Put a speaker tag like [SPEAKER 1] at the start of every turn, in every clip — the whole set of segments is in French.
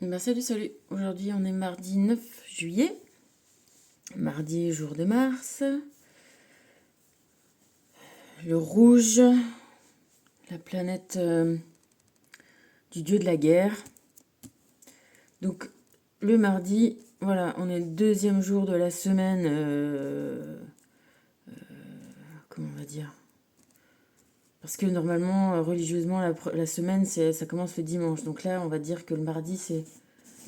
[SPEAKER 1] Salut. Aujourd'hui, on est mardi 9 juillet. Mardi, jour de Mars. Le rouge, la planète du dieu de la guerre. Donc, le mardi, voilà, on est le deuxième jour de la semaine. Comment on va dire? Parce que normalement, religieusement, la semaine, ça commence le dimanche. Donc là, on va dire que le mardi, c'est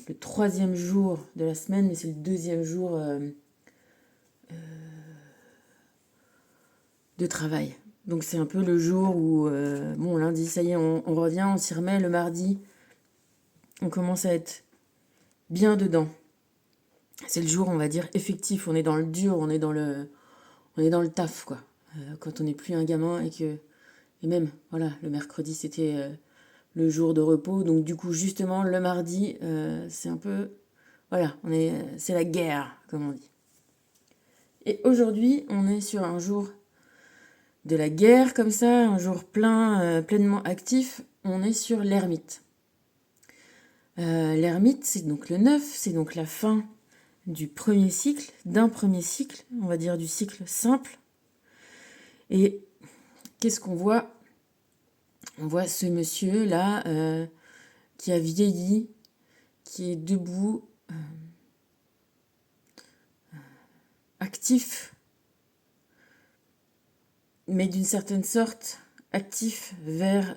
[SPEAKER 1] le troisième jour de la semaine, mais c'est le deuxième jour de travail. Donc c'est un peu le jour où, bon, lundi, ça y est, on revient, on s'y remet. Le mardi, on commence à être bien dedans. C'est le jour, on va dire, effectif. On est dans le dur, on est dans le taf, quoi. Quand on n'est plus un gamin et que... Et même, voilà, le mercredi, c'était le jour de repos. Donc du coup, justement, le mardi, c'est un peu... Voilà, c'est la guerre, comme on dit. Et aujourd'hui, on est sur un jour de la guerre, comme ça, un jour pleinement actif. On est sur l'ermite. L'ermite, c'est donc le 9, c'est donc la fin du premier cycle, d'un premier cycle, on va dire du cycle simple. Et qu'est-ce qu'on voit? On voit ce monsieur-là qui a vieilli, qui est debout, actif, mais d'une certaine sorte actif vers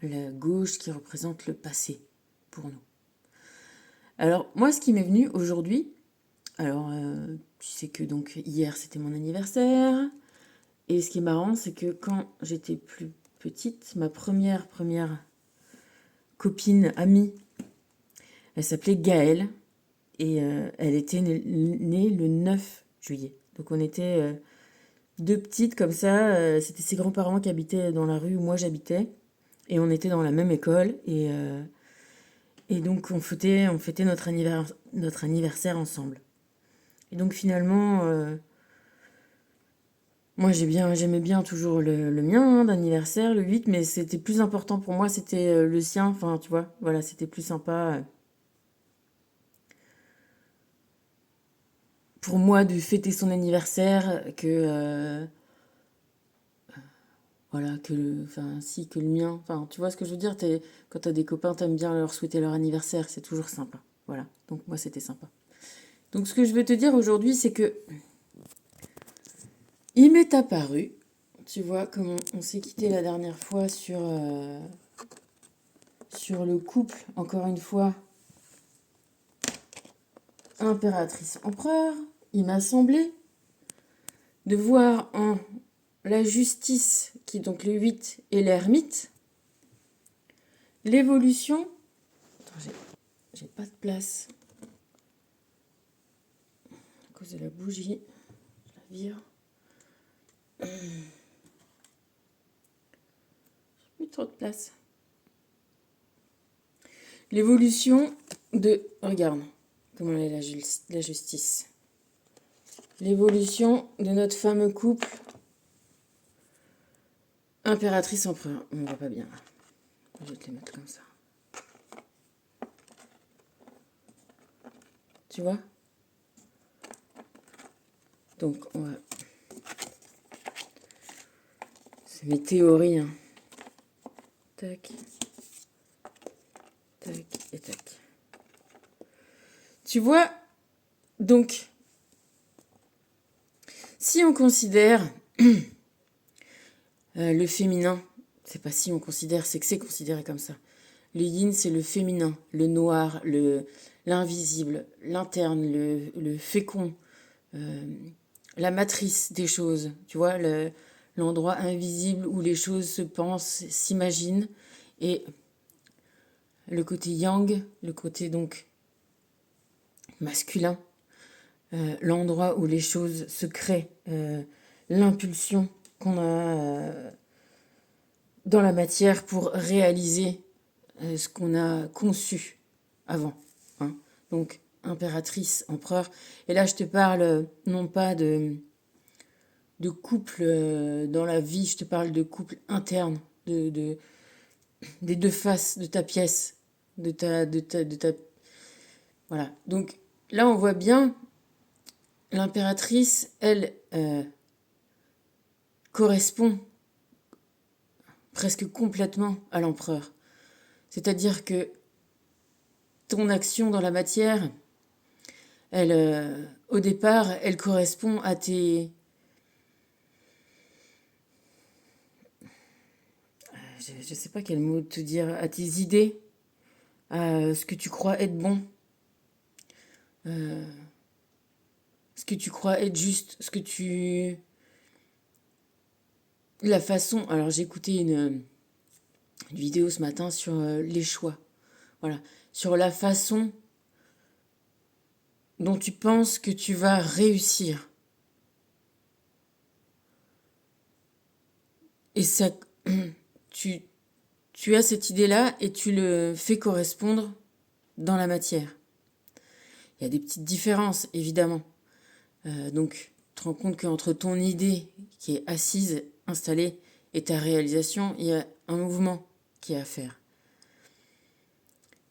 [SPEAKER 1] la gauche qui représente le passé pour nous. Alors moi, ce qui m'est venu aujourd'hui, alors tu sais que donc hier c'était mon anniversaire, et ce qui est marrant, c'est que quand j'étais plus petite, ma première copine, amie, elle s'appelait Gaëlle, et elle était née le 9 juillet. Donc on était deux petites comme ça, c'était ses grands-parents qui habitaient dans la rue où moi j'habitais, et on était dans la même école, et donc on fêtait notre anniversaire ensemble. Et donc finalement, moi j'aimais bien toujours le mien d'anniversaire, le 8, mais c'était plus important pour moi, c'était le sien, enfin tu vois, voilà, c'était plus sympa pour moi de fêter son anniversaire que, voilà, que le mien. Enfin, tu vois ce que je veux dire, quand t'as des copains, t'aimes bien leur souhaiter leur anniversaire, c'est toujours sympa. Voilà, donc moi c'était sympa. Donc ce que je veux te dire aujourd'hui, c'est que il m'est apparu, tu vois, comme on s'est quitté la dernière fois sur le couple, encore une fois, impératrice-empereur, il m'a semblé de voir en la justice, qui est donc le 8, et l'ermite, l'évolution... Attends, j'ai pas de place. À cause de la bougie, je la vire. J'ai plus trop de place. L'évolution de... Regarde comment elle est la justice. L'évolution de notre fameux couple impératrice-empereur. On ne voit pas bien. Je vais te les mettre comme ça. Tu vois? Donc, on va... C'est mes théories. Hein. Tac. Tac et tac. Tu vois? Donc, si on considère le féminin, c'est pas si on considère, c'est que c'est considéré comme ça. Le yin, c'est le féminin, le noir, l'invisible, l'interne, le fécond, la matrice des choses. Tu vois, l'endroit invisible où les choses se pensent, s'imaginent. Et le côté yang, le côté donc masculin, l'endroit où les choses se créent, l'impulsion qu'on a dans la matière pour réaliser ce qu'on a conçu avant. Hein. Donc, impératrice, empereur. Et là, je te parle non pas de couple dans la vie, je te parle de couple interne, des deux faces de ta pièce. de ta... Voilà. Donc là, on voit bien, l'impératrice, elle, correspond presque complètement à l'empereur. C'est-à-dire que ton action dans la matière, elle, au départ, elle correspond à tes... Je sais pas quel mot te dire, à tes idées, à ce que tu crois être bon, euh, ce que tu crois être juste, ce que tu... La façon... Alors j'ai écouté une vidéo ce matin sur les choix. Voilà. Sur la façon dont tu penses que tu vas réussir. Et ça... Tu, tu as cette idée-là et tu le fais correspondre dans la matière. Il y a des petites différences, évidemment. Donc, tu te rends compte qu'entre ton idée qui est assise, installée, et ta réalisation, il y a un mouvement qui est à faire.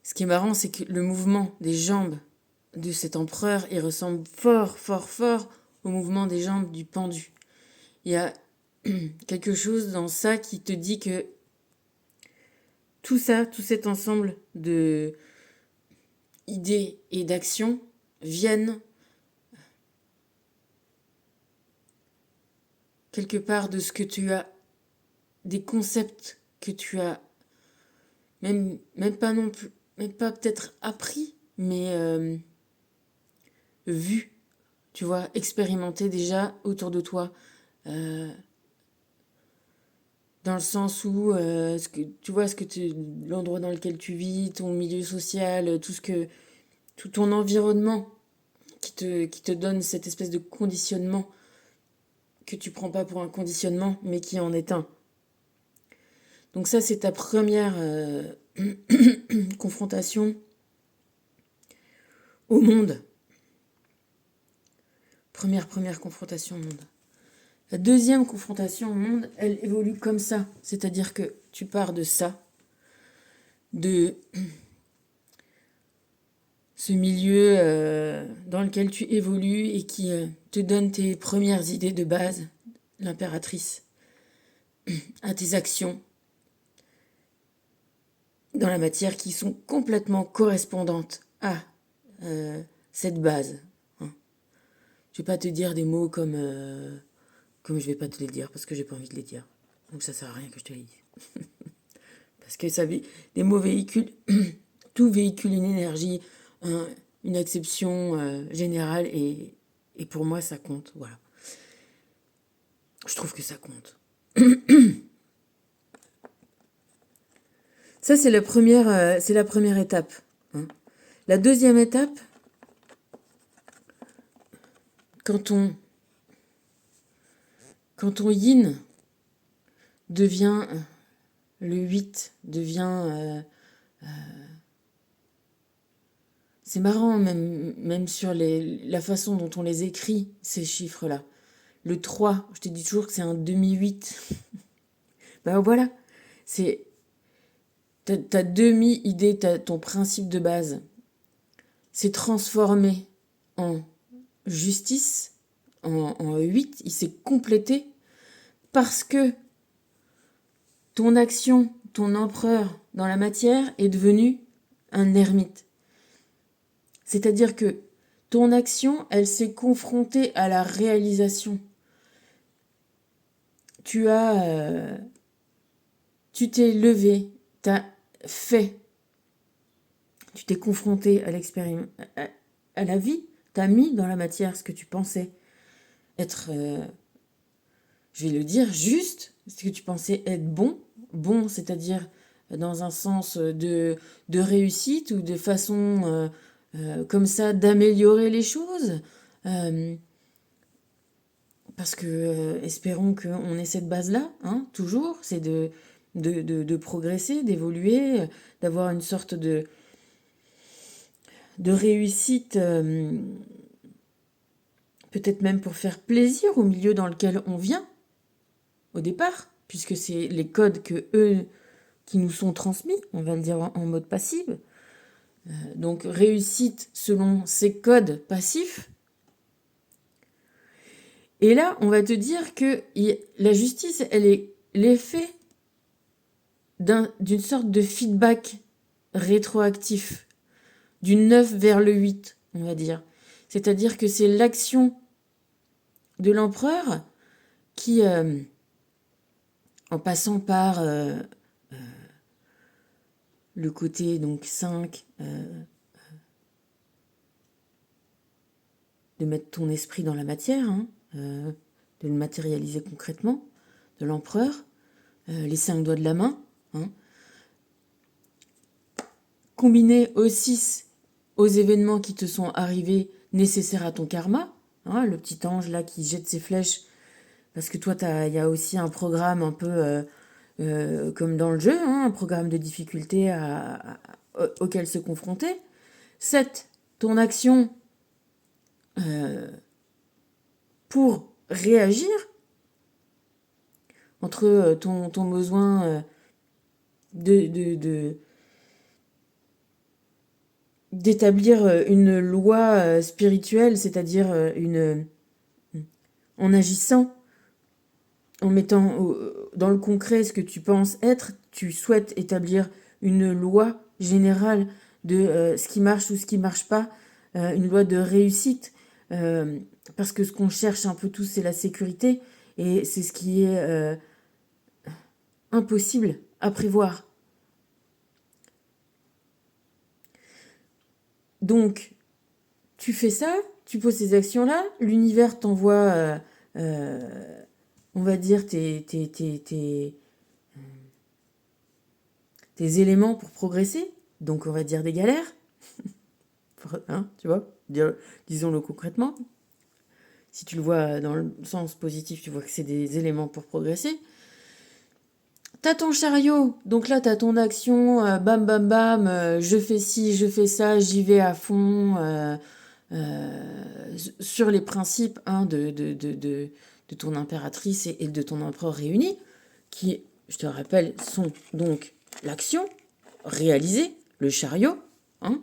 [SPEAKER 1] Ce qui est marrant, c'est que le mouvement des jambes de cet empereur, il ressemble fort, fort, fort au mouvement des jambes du pendu. Il y a quelque chose dans ça qui te dit que tout ça, tout cet ensemble de idées et d'actions viennent quelque part de ce que tu as, des concepts que tu as même pas non plus, même pas peut-être appris, mais vu, tu vois, expérimenté déjà autour de toi. Euh, Dans le sens où, ce que, tu vois, l'endroit dans lequel tu vis, ton milieu social, tout ton environnement qui te donne cette espèce de conditionnement que tu prends pas pour un conditionnement, mais qui en est un. Donc ça, c'est ta première confrontation au monde. Première confrontation au monde. La deuxième confrontation au monde, elle évolue comme ça. C'est-à-dire que tu pars de ça, de ce milieu dans lequel tu évolues et qui te donne tes premières idées de base, l'impératrice, à tes actions dans la matière qui sont complètement correspondantes à cette base. Hein. Je vais pas te dire des mots comme je vais pas te les dire parce que j'ai pas envie de les dire. Donc ça sert à rien que je te les dise. Parce que les mots véhiculent, tout véhicule une énergie, une acception générale et pour moi ça compte. Voilà. Je trouve que ça compte. Ça c'est la première étape. Hein. La deuxième étape, quand ton yin devient le 8, devient... c'est marrant, même sur la façon dont on les écrit, ces chiffres-là. Le 3, je te dis toujours que c'est un demi-8. Ben voilà, c'est ta demi-idée, ton principe de base. C'est transformé en justice, en 8, il s'est complété parce que ton action, ton empereur dans la matière est devenu un ermite. C'est-à-dire que ton action, elle s'est confrontée à la réalisation. Tu t'es levé, t'as fait, tu t'es confronté à l'expérience, à la vie, t'as mis dans la matière ce que tu pensais être, je vais le dire, juste, ce que tu pensais être bon, c'est-à-dire dans un sens de réussite ou de façon comme ça d'améliorer les choses. Parce que espérons qu'on ait cette base-là, hein, toujours, c'est de progresser, d'évoluer, d'avoir une sorte de réussite, peut-être même pour faire plaisir au milieu dans lequel on vient, au départ, puisque c'est les codes que eux qui nous sont transmis, on va le dire en mode passif, Donc réussite selon ses codes passifs. Et là, on va te dire que la justice, elle est l'effet d'une sorte de feedback rétroactif, du 9 vers le 8, on va dire. C'est-à-dire que c'est l'action de l'empereur qui, en passant par le côté donc 5, de mettre ton esprit dans la matière, hein, de le matérialiser concrètement, de l'empereur, les 5 doigts de la main, hein, combiné aux 6 aux événements qui te sont arrivés nécessaires à ton karma, hein, le petit ange là qui jette ses flèches, parce que toi il y a aussi un programme un peu comme dans le jeu, hein, un programme de difficulté auquel se confronter. 7, ton action pour réagir entre ton besoin d'établir une loi spirituelle, c'est-à-dire en agissant, en mettant dans le concret ce que tu penses être, tu souhaites établir une loi générale de ce qui marche ou ce qui marche pas, une loi de réussite, parce que ce qu'on cherche un peu tous, c'est la sécurité, et c'est ce qui est impossible à prévoir. Donc, tu fais ça, tu poses ces actions-là, l'univers t'envoie, on va dire, tes éléments pour progresser, donc on va dire des galères, hein, tu vois, disons-le concrètement. Si tu le vois dans le sens positif, tu vois que c'est des éléments pour progresser. T'as ton chariot, donc là t'as ton action, bam bam bam, je fais ci, je fais ça, j'y vais à fond, sur les principes hein, de ton impératrice et de ton empereur réunis, qui, je te rappelle, sont donc l'action réalisée, le chariot, hein,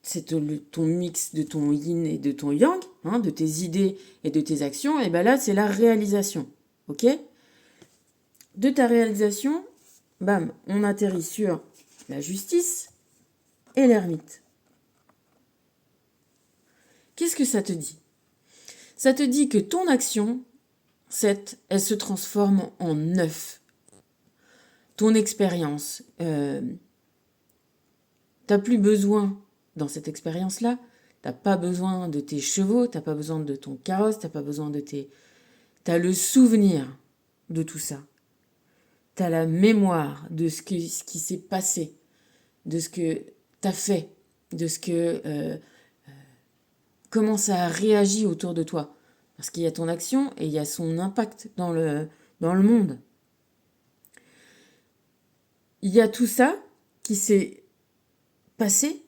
[SPEAKER 1] c'est ton mix de ton yin et de ton yang, hein, de tes idées et de tes actions, et bien là, c'est la réalisation. Ok ? De ta réalisation, bam, on atterrit sur la justice et l'ermite. Qu'est-ce que ça te dit ? Ça te dit que ton action, 7, elle se transforme en 9. Ton expérience, t'as plus besoin dans cette expérience-là, t'as pas besoin de tes chevaux, t'as pas besoin de ton carrosse, t'as pas besoin de tes... T'as le souvenir de tout ça. T'as la mémoire de ce qui s'est passé, de ce que t'as fait, de ce que... comment ça a réagi autour de toi. Parce qu'il y a ton action et il y a son impact dans le monde. Il y a tout ça qui s'est passé.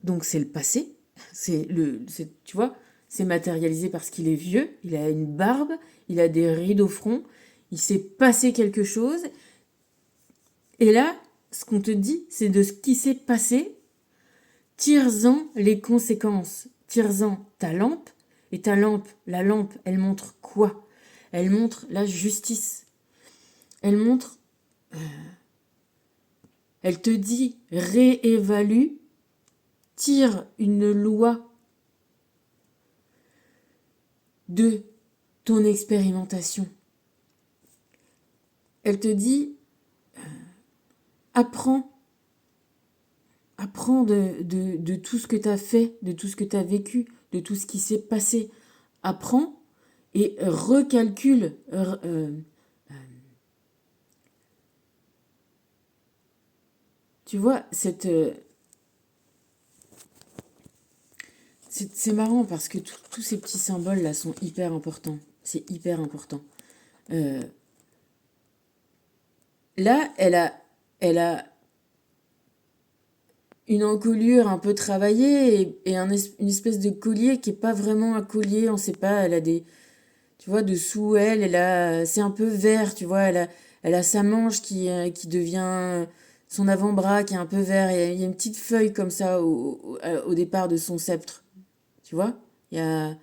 [SPEAKER 1] Donc c'est le passé, tu vois, c'est matérialisé parce qu'il est vieux, il a une barbe, il a des rides au front, il s'est passé quelque chose. Et là, ce qu'on te dit, c'est de ce qui s'est passé, tire-en les conséquences, tire-en ta lampe, et ta lampe, la lampe, elle montre quoi ? Elle montre la justice. Elle montre, elle te dit, réévalue, tire une loi de ton expérimentation. Elle te dit, apprends de tout ce que tu as fait, de tout ce que tu as vécu, de tout ce qui s'est passé. Apprends et recalcule. Tu vois, c'est marrant parce que tous ces petits symboles là sont hyper importants. C'est hyper important. Là, elle a une encolure un peu travaillée et une espèce de collier qui est pas vraiment un collier, on sait pas, elle a des... Tu vois, dessous elle c'est un peu vert, tu vois, Elle a sa manche qui devient son avant-bras qui est un peu vert. Il y a une petite feuille comme ça au départ de son sceptre. Tu vois? Il y a,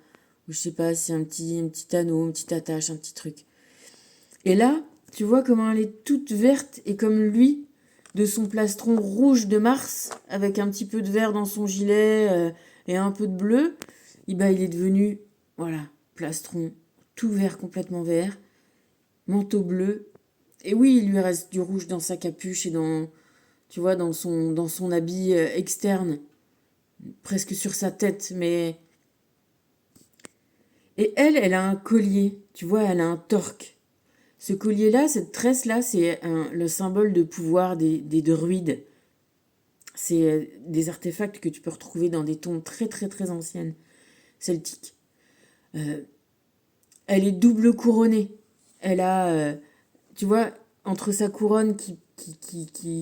[SPEAKER 1] je sais pas, c'est un petit anneau, une petite attache, un petit truc. Et là, tu vois comment elle est toute verte et comme lui, de son plastron rouge de Mars, avec un petit peu de vert dans son gilet et un peu de bleu, et ben, il est devenu, voilà, plastron tout vert, complètement vert, manteau bleu. Et oui, il lui reste du rouge dans sa capuche et dans, tu vois, dans son habit externe, presque sur sa tête, mais... Et elle a un collier, tu vois, elle a un torque. Ce collier-là, cette tresse-là, c'est le symbole de pouvoir des druides. C'est des artefacts que tu peux retrouver dans des tombes très très très anciennes, celtiques. Euh, Elle est double couronnée. Elle a, tu vois, entre sa couronne qui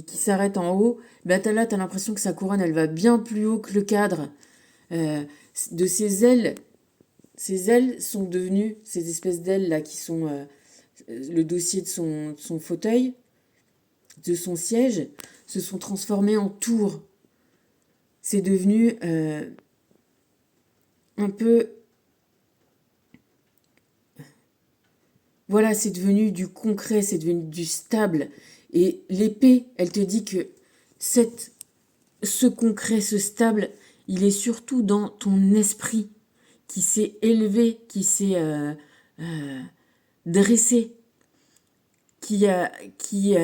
[SPEAKER 1] s'arrête en haut, bah t'as l'impression que sa couronne, elle va bien plus haut que le cadre. Euh, de ses ailes sont devenues, ces espèces d'ailes là qui sont le dossier de son fauteuil, de son siège, se sont transformées en tours. C'est devenu un peu... Voilà, c'est devenu du concret, c'est devenu du stable. Et l'épée, elle te dit que ce concret, ce stable, il est surtout dans ton esprit qui s'est élevé, qui s'est dressé, qui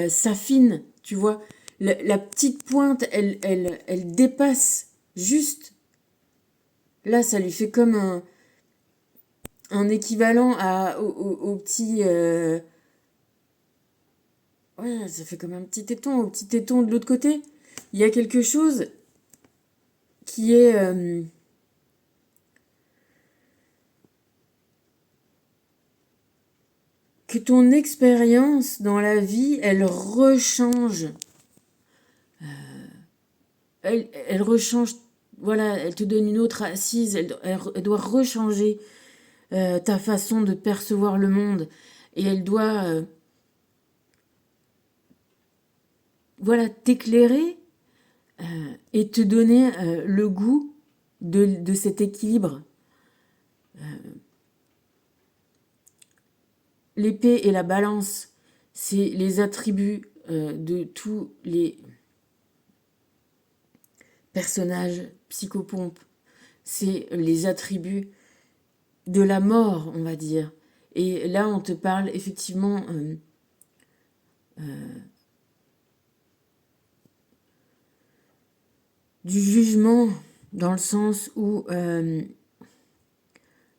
[SPEAKER 1] s'affine, tu vois. La petite pointe, elle dépasse juste. Là, ça lui fait comme un équivalent au petit... ouais, ça fait comme un petit téton. Au petit téton de l'autre côté, il y a quelque chose qui est... que ton expérience dans la vie, elle rechange. Elle rechange... Voilà, elle te donne une autre assise. Elle doit rechanger ta façon de percevoir le monde. Et elle doit... voilà, t'éclairer et te donner le goût de cet équilibre. L'épée et la balance, c'est les attributs de tous les personnages psychopompes. C'est les attributs de la mort, on va dire. Et là, on te parle effectivement du jugement, dans le sens où,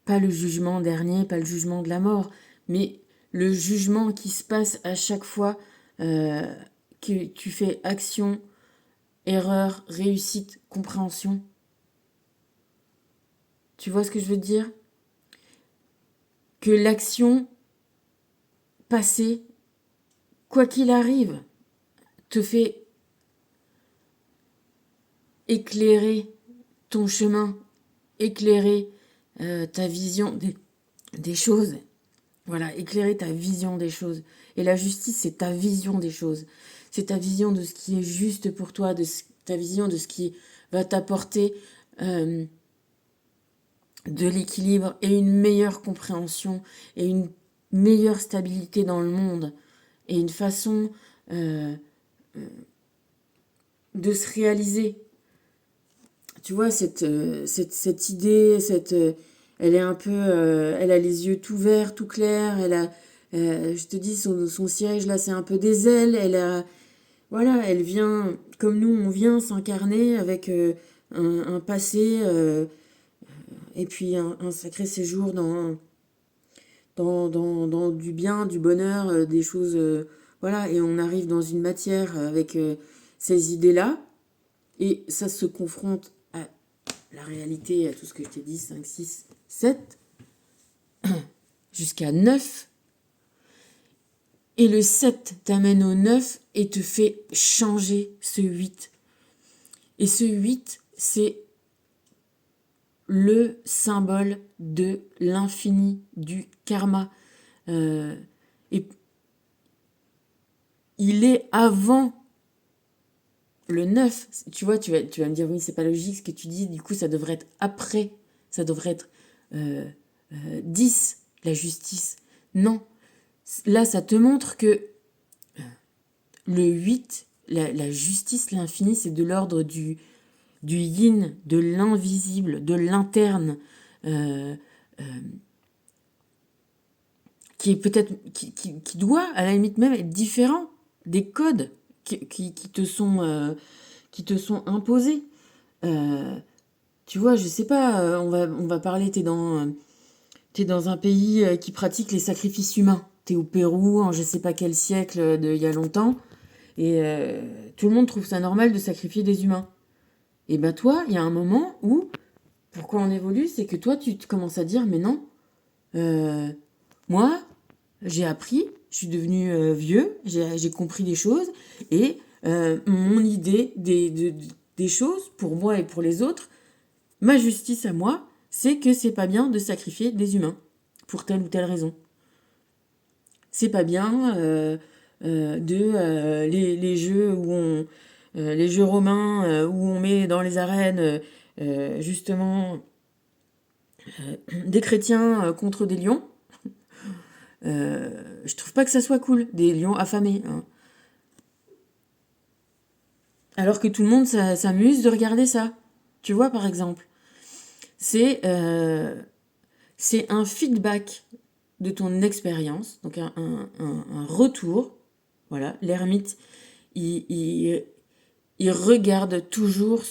[SPEAKER 1] pas le jugement dernier, pas le jugement de la mort, mais le jugement qui se passe à chaque fois que tu fais action, erreur, réussite, compréhension. Tu vois ce que je veux dire? Que l'action passée, quoi qu'il arrive, te fait éclairer ton chemin, éclairer ta vision des choses. Voilà, éclairer ta vision des choses. Et la justice, c'est ta vision des choses. C'est ta vision de ce qui est juste pour toi, ta vision de ce qui va t'apporter de l'équilibre et une meilleure compréhension et une meilleure stabilité dans le monde et une façon de se réaliser. Tu vois, cette idée, elle est un peu... elle a les yeux tout verts, tout clairs. Elle a, je te dis, son siège, là, c'est un peu des ailes. Elle a... Voilà, elle vient, comme nous, on vient s'incarner avec un passé et puis un sacré séjour dans du bien, du bonheur, des choses... voilà, et on arrive dans une matière avec ces idées-là. Et ça se confronte à la réalité, à tout ce que je t'ai dit, 5, 6, 7, jusqu'à 9. Et le 7 t'amène au 9 et te fait changer ce 8. Et ce 8, c'est le symbole de l'infini, du karma. Et il est avant le 9. Tu vois, tu vas me dire, oui, c'est pas logique ce que tu dis, du coup, ça devrait être après. Ça devrait être 10, la justice. Non. Là, ça te montre que le 8, la justice, l'infini, c'est de l'ordre du yin, de l'invisible, de l'interne, euh, qui est peut-être, qui doit à la limite même être différent des codes qui te sont imposés. Tu vois, je sais pas, on va parler, t'es dans un pays qui pratique les sacrifices humains. T'es au Pérou, en je sais pas quel siècle, il y a longtemps, et tout le monde trouve ça normal de sacrifier des humains. Et ben toi, il y a un moment où, pourquoi on évolue, c'est que toi, tu commences à dire, mais non, moi, j'ai appris, je suis devenu vieux, j'ai compris des choses, et mon idée des choses, pour moi et pour les autres, ma justice à moi, c'est que c'est pas bien de sacrifier des humains, pour telle ou telle raison. C'est pas bien les jeux où les jeux romains où on met dans les arènes justement des chrétiens contre des lions. Je trouve pas que ça soit cool, des lions affamés. Hein. Alors que tout le monde s'amuse de regarder ça. Tu vois, par exemple. C'est un feedback de ton expérience, donc un retour. Voilà, l'ermite, il regarde toujours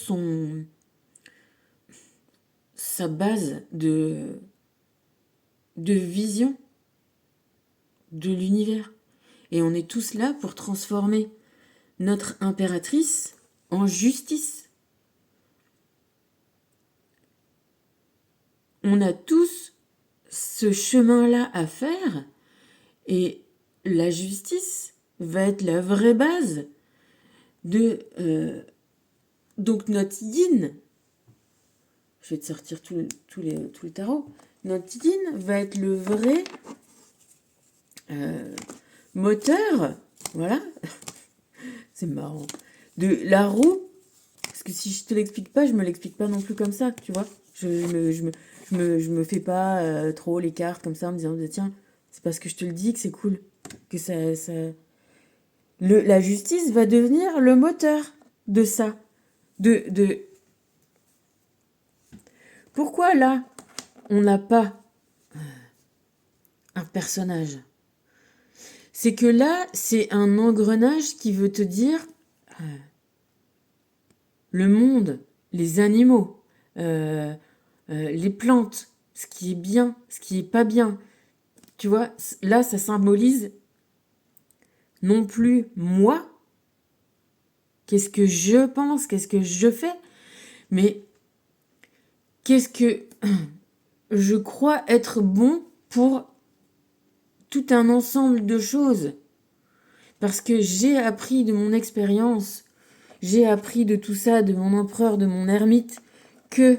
[SPEAKER 1] sa base de vision de l'univers. Et on est tous là pour transformer notre impératrice en justice. On a tous ce chemin-là à faire et la justice va être la vraie base de donc notre yin. Je vais te sortir tout le tarot. Notre yin va être le vrai moteur, voilà, c'est marrant, de la roue. Parce que si je te l'explique pas, je me l'explique pas non plus comme ça, tu vois. Je me fais pas trop les cartes comme ça en me disant tiens, c'est parce que je te le dis que c'est cool. Que la justice va devenir le moteur de ça. De... Pourquoi là, on n'a pas un personnage? C'est que là, c'est un engrenage qui veut te dire le monde, les animaux, les plantes, ce qui est bien, ce qui est pas bien. Tu vois, là, ça symbolise non plus moi, qu'est-ce que je pense, qu'est-ce que je fais, mais qu'est-ce que je crois être bon pour tout un ensemble de choses. Parce que j'ai appris de mon expérience, j'ai appris de tout ça, de mon empereur, de mon ermite, que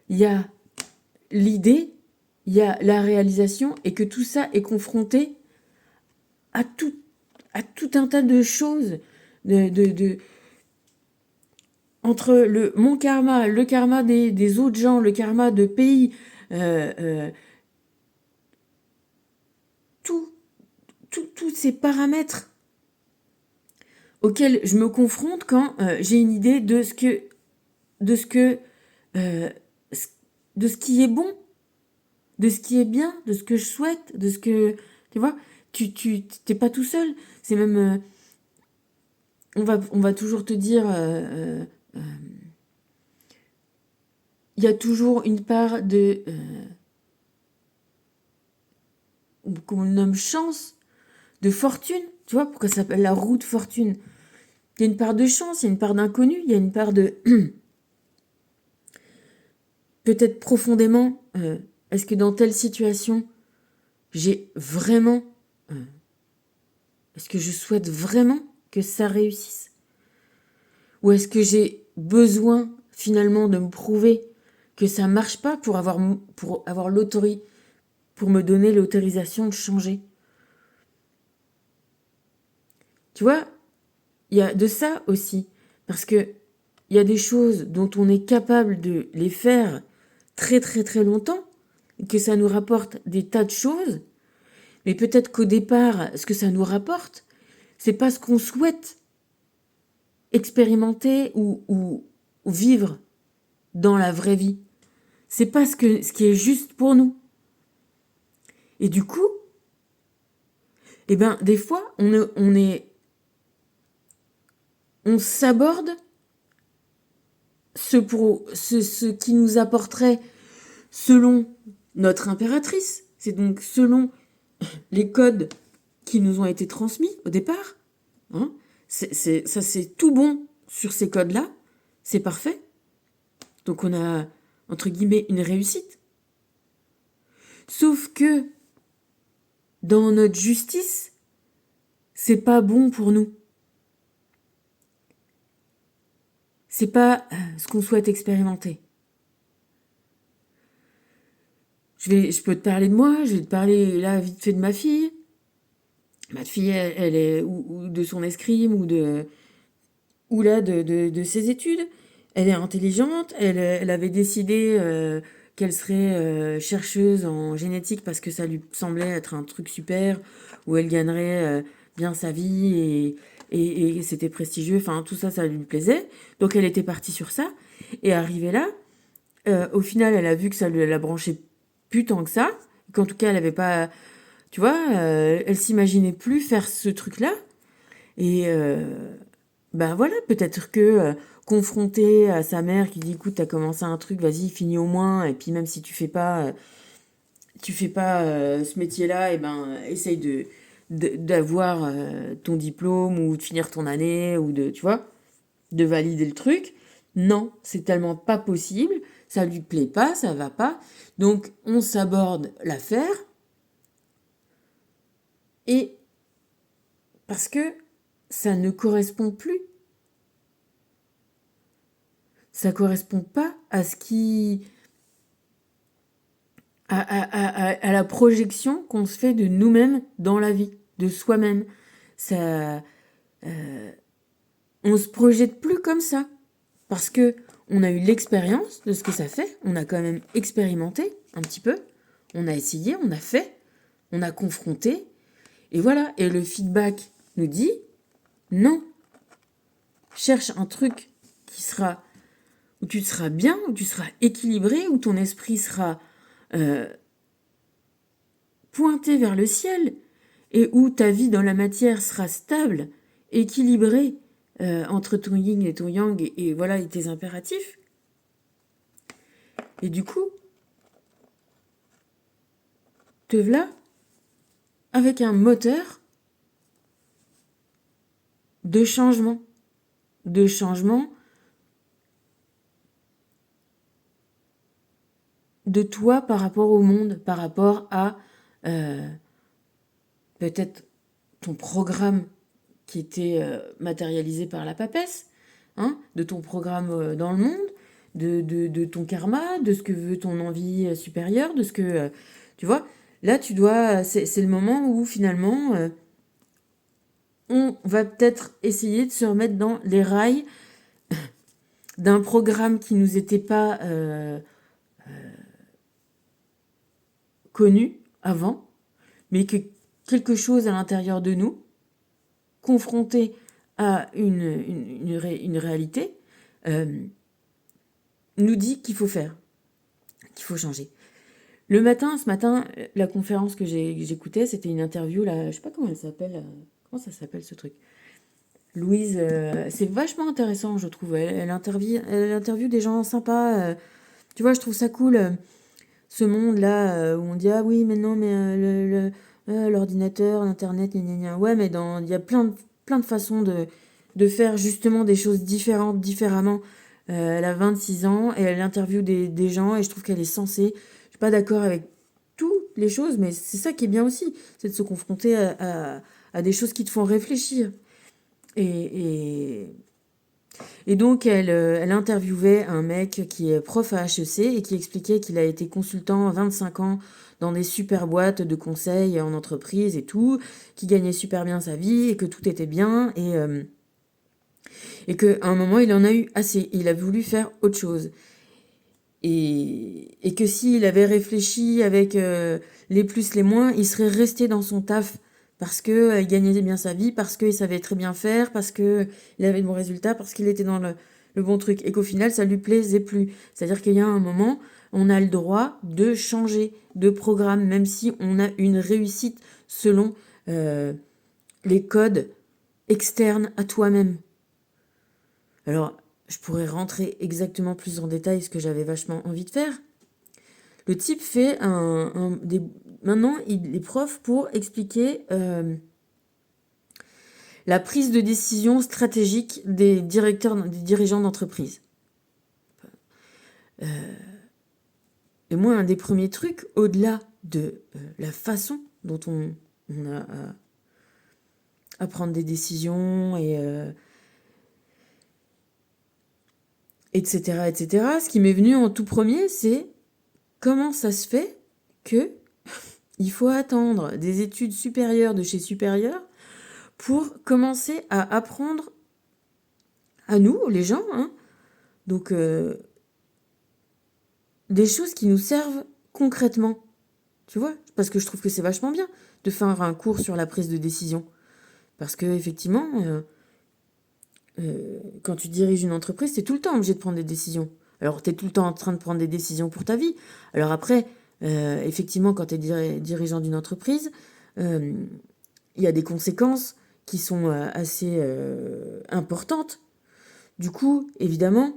[SPEAKER 1] y a l'idée, il y a la réalisation, et que tout ça est confronté à tout un tas de choses, entre mon karma, le karma des autres gens, le karma de pays, tous ces paramètres auxquels je me confronte quand j'ai une idée de ce qui est bon, de ce qui est bien, de ce que je souhaite, de ce que tu vois, tu t'es pas tout seul. C'est même on va toujours te dire il y a toujours une part de qu'on nomme chance, de fortune, tu vois, pourquoi ça s'appelle la roue de fortune. Il y a une part de chance, il y a une part d'inconnu, il y a une part de peut-être profondément, est-ce que dans telle situation, j'ai vraiment, est-ce que je souhaite vraiment que ça réussisse? Ou est-ce que j'ai besoin finalement de me prouver que ça marche pas pour avoir l'autorisation, pour me donner l'autorisation de changer? Tu vois, il y a de ça aussi. Parce que il y a des choses dont on est capable de les faire très très très longtemps, et que ça nous rapporte des tas de choses, mais peut-être qu'au départ, ce que ça nous rapporte, c'est pas ce qu'on souhaite expérimenter ou vivre dans la vraie vie. C'est pas ce qui est juste pour nous. Et du coup, eh ben, des fois, on s'aborde ce qui nous apporterait selon notre impératrice. C'est donc selon les codes qui nous ont été transmis au départ. Hein. Ça, c'est tout bon sur ces codes-là. C'est parfait. Donc on a, entre guillemets, une réussite. Sauf que dans notre justice, c'est pas bon pour nous. C'est pas ce qu'on souhaite expérimenter. Je peux te parler de moi, je vais te parler là vite fait de ma fille. Ma fille, elle est ou de son escrime ou là de ses études. Elle est intelligente, elle avait décidé qu'elle serait chercheuse en génétique parce que ça lui semblait être un truc super, où elle gagnerait bien sa vie et c'était prestigieux, enfin tout ça, ça lui plaisait. Donc elle était partie sur ça, et arrivée là, au final elle a vu que ça la branchait plus tant que ça, qu'en tout cas elle avait pas, tu vois, elle s'imaginait plus faire ce truc-là, et ben voilà, peut-être que confrontée à sa mère qui dit écoute, t'as commencé un truc, vas-y, finis au moins, et puis même si tu fais pas ce métier-là, et ben essaye d'avoir ton diplôme ou de finir ton année ou de, tu vois, de valider le truc. Non, c'est tellement pas possible, ça lui plaît pas, ça va pas. Donc on s'aborde l'affaire et parce que ça ne correspond plus. Ça correspond pas à ce qui à la projection qu'on se fait de nous-mêmes dans la vie, de soi-même. Ça, on se projette plus comme ça parce que on a eu l'expérience de ce que ça fait. On a quand même expérimenté un petit peu. On a essayé, on a fait, on a confronté et voilà. Et le feedback nous dit non. Cherche un truc qui sera où tu seras bien, où tu seras équilibré, où ton esprit sera pointé vers le ciel et où ta vie dans la matière sera stable, équilibrée entre ton yin et ton yang et voilà et tes impératifs. Et du coup, te voilà avec un moteur de changement de toi par rapport au monde, par rapport à peut-être ton programme qui était matérialisé par la papesse, hein, de ton programme dans le monde, de ton karma, de ce que veut ton envie supérieure, de ce que... tu vois, là, tu dois... C'est le moment où, finalement, on va peut-être essayer de se remettre dans les rails d'un programme qui nous était pas connu avant, mais que quelque chose à l'intérieur de nous, confronté à une réalité, nous dit qu'il faut faire, qu'il faut changer. Ce matin, la conférence que j'écoutais, c'était une interview, là, je sais pas comment elle s'appelle, comment ça s'appelle ce truc, Louise, c'est vachement intéressant, je trouve. Elle interviewe des gens sympas. Tu vois, je trouve ça cool, ce monde-là, où on dit ah oui, mais non, mais l'ordinateur, l'internet, gna, gna, gna. Ouais, mais il y a plein de façons de faire justement des choses différentes, différemment. Elle a 26 ans et elle interviewe des gens et je trouve qu'elle est sensée. Je suis pas d'accord avec toutes les choses, mais c'est ça qui est bien aussi, c'est de se confronter à des choses qui te font réfléchir. Et Et donc, elle interviewait un mec qui est prof à HEC et qui expliquait qu'il a été consultant 25 ans dans des super boîtes de conseil en entreprise et tout, qui gagnait super bien sa vie et que tout était bien et qu'à un moment, il en a eu assez. Il a voulu faire autre chose. Et que s'il avait réfléchi avec les plus, les moins, il serait resté dans son taf parce que il gagnait bien sa vie, parce qu'il savait très bien faire, parce que il avait de bons résultats, parce qu'il était dans le bon truc. Et qu'au final, ça lui plaisait plus. C'est-à-dire qu'il y a un moment, on a le droit de changer de programme, même si on a une réussite selon les codes externes à toi-même. Alors, je pourrais rentrer exactement plus en détail ce que j'avais vachement envie de faire. Le type fait maintenant, il est prof pour expliquer la prise de décision stratégique des dirigeants d'entreprise. Et moi, un des premiers trucs, au-delà de la façon dont on a à prendre des décisions et etc., etc., ce qui m'est venu en tout premier, c'est comment ça se fait que il faut attendre des études supérieures de chez supérieur pour commencer à apprendre à nous, les gens, hein, donc des choses qui nous servent concrètement. Tu vois? Parce que je trouve que c'est vachement bien de faire un cours sur la prise de décision. Parce que effectivement, quand tu diriges une entreprise, tu es tout le temps obligé de prendre des décisions. Alors, tu es tout le temps en train de prendre des décisions pour ta vie. Alors après, effectivement, quand tu es dirigeant d'une entreprise, il y a des conséquences qui sont assez importantes. Du coup, évidemment,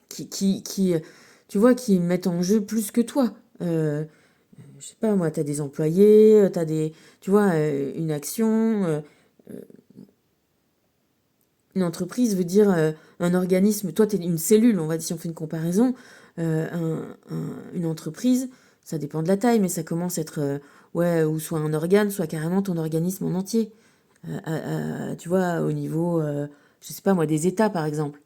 [SPEAKER 1] tu vois, qui mettent en jeu plus que toi. Je sais pas, moi, tu as des employés, tu as tu vois, une action. Une entreprise veut dire un organisme. Toi, tu es une cellule, on va dire, si on fait une comparaison. Une entreprise, ça dépend de la taille, mais ça commence à être, ouais, ou soit un organe, soit carrément ton organisme en entier. Tu vois, au niveau, je sais pas moi, des États, par exemple.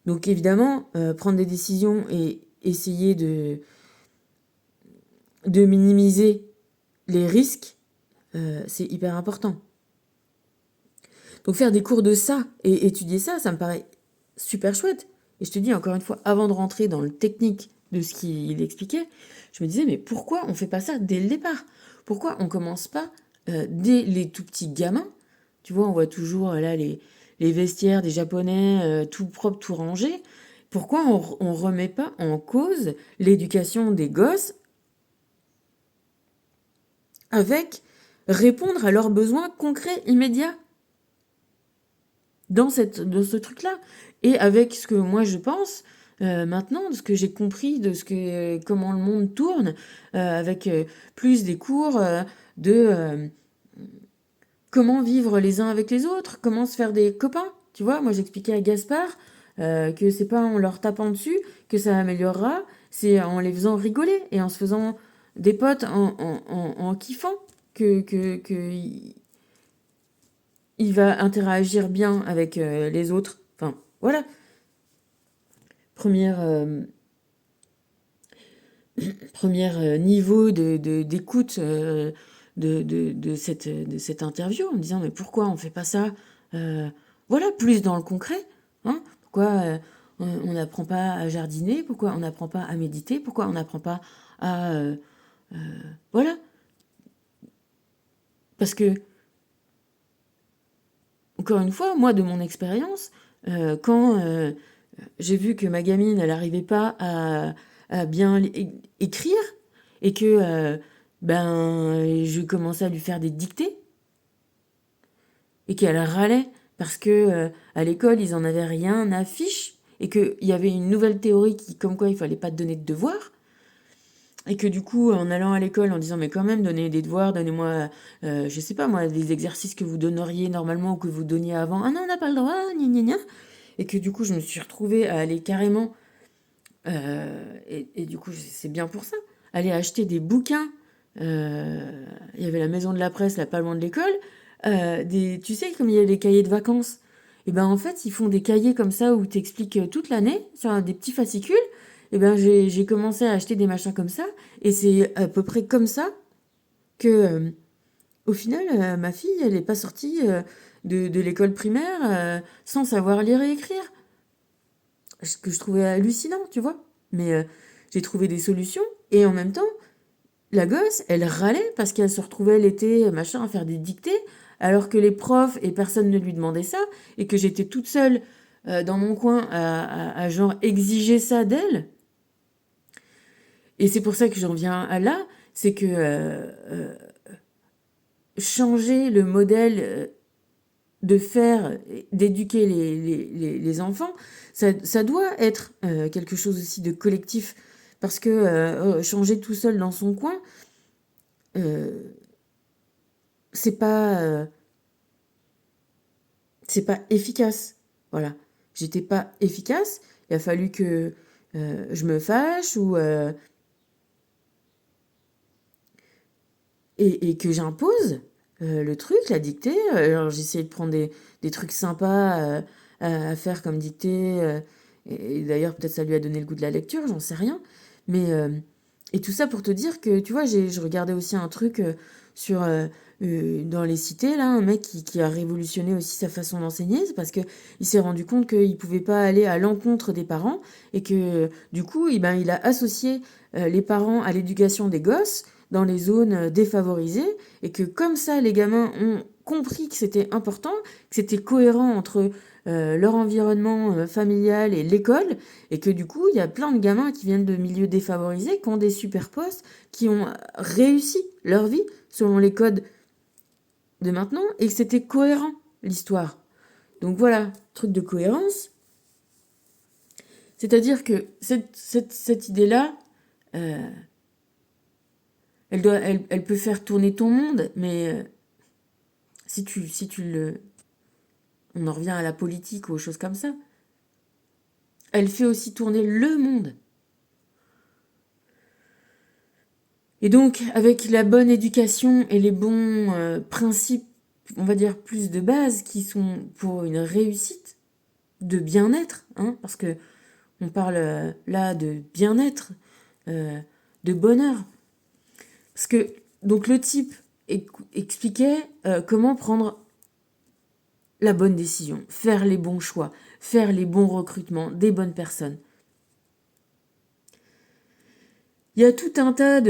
[SPEAKER 1] Donc, évidemment, prendre des décisions et essayer de minimiser les risques, c'est hyper important. Donc faire des cours de ça et étudier ça, ça me paraît super chouette. Et je te dis encore une fois, avant de rentrer dans le technique de ce qu'il expliquait, je me disais, mais pourquoi on fait pas ça dès le départ? Pourquoi on commence pas dès les tout petits gamins? Tu vois, on voit toujours là les vestiaires des Japonais, tout propre, tout rangé. Pourquoi on remet pas en cause l'éducation des gosses avec répondre à leurs besoins concrets, immédiats dans ce truc-là. Et avec ce que moi je pense maintenant, de ce que j'ai compris, de comment le monde tourne, avec plus des cours de comment vivre les uns avec les autres, comment se faire des copains. Tu vois, moi j'expliquais à Gaspard que c'est pas en leur tapant dessus que ça améliorera, c'est en les faisant rigoler et en se faisant des potes en kiffant que il va interagir bien avec les autres. Enfin, voilà. Première, niveau d'écoute de cette interview en me disant mais pourquoi on fait pas ça voilà, plus dans le concret. Hein, pourquoi on n'apprend pas à jardiner, pourquoi on n'apprend pas à méditer, pourquoi on n'apprend pas à... voilà. Parce que encore une fois, moi, de mon expérience, quand j'ai vu que ma gamine, elle n'arrivait pas à bien écrire et que je commençais à lui faire des dictées et qu'elle râlait parce que à l'école, ils en avaient rien à fiche et qu'il y avait une nouvelle théorie comme quoi il fallait pas te donner de devoirs. Et que du coup, en allant à l'école, en disant, mais quand même, donnez des devoirs, donnez-moi, je sais pas moi, des exercices que vous donneriez normalement ou que vous donniez avant. Ah non, on n'a pas le droit, gna gna gna. Et que du coup, je me suis retrouvée à aller carrément, et du coup, c'est bien pour ça, aller acheter des bouquins. Il y avait la maison de la presse, là, pas loin de l'école. Tu sais, comme il y a les cahiers de vacances. Et ben en fait, ils font des cahiers comme ça où t'expliques toute l'année sur des petits fascicules. Et ben j'ai commencé à acheter des machins comme ça. Et c'est à peu près comme ça que, au final, ma fille, elle n'est pas sortie de l'école primaire sans savoir lire et écrire. Ce que je trouvais hallucinant, tu vois. Mais j'ai trouvé des solutions. Et en même temps, la gosse, elle râlait parce qu'elle se retrouvait l'été, machin, à faire des dictées, alors que les profs et personne ne lui demandait ça, et que j'étais toute seule dans mon coin à genre exiger ça d'elle. Et c'est pour ça que j'en viens à là, c'est que changer le modèle de faire, d'éduquer les enfants, ça doit être quelque chose aussi de collectif. Parce que changer tout seul dans son coin, euh, c'est pas, euh, c'est pas efficace. Voilà. J'étais pas efficace. Il a fallu que je me fâche et que j'impose le truc, la dictée. Alors j'essayais de prendre des trucs sympas à faire comme dictée. Et d'ailleurs, peut-être ça lui a donné le goût de la lecture, j'en sais rien. Mais, et tout ça pour te dire que, tu vois, je regardais aussi un truc sur, dans les cités, là, un mec qui a révolutionné aussi sa façon d'enseigner. C'est parce qu'il s'est rendu compte qu'il pouvait pas aller à l'encontre des parents et que, du coup, eh ben, il a associé les parents à l'éducation des gosses dans les zones défavorisées et que comme ça les gamins ont compris que c'était important, que c'était cohérent entre leur environnement familial et l'école et que du coup il y a plein de gamins qui viennent de milieux défavorisés, qui ont des super postes, qui ont réussi leur vie selon les codes de maintenant et que c'était cohérent l'histoire. Donc voilà, truc de cohérence. C'est-à-dire que cette idée-là, euh, elle peut faire tourner ton monde, mais si tu le, on en revient à la politique ou aux choses comme ça, elle fait aussi tourner le monde. Et donc, avec la bonne éducation et les bons principes, on va dire plus de base, qui sont pour une réussite, de bien-être, hein, parce que on parle là de bien-être, euh, de bonheur. Parce que, donc le type expliquait comment prendre la bonne décision, faire les bons choix, faire les bons recrutements, des bonnes personnes. Il y a tout un tas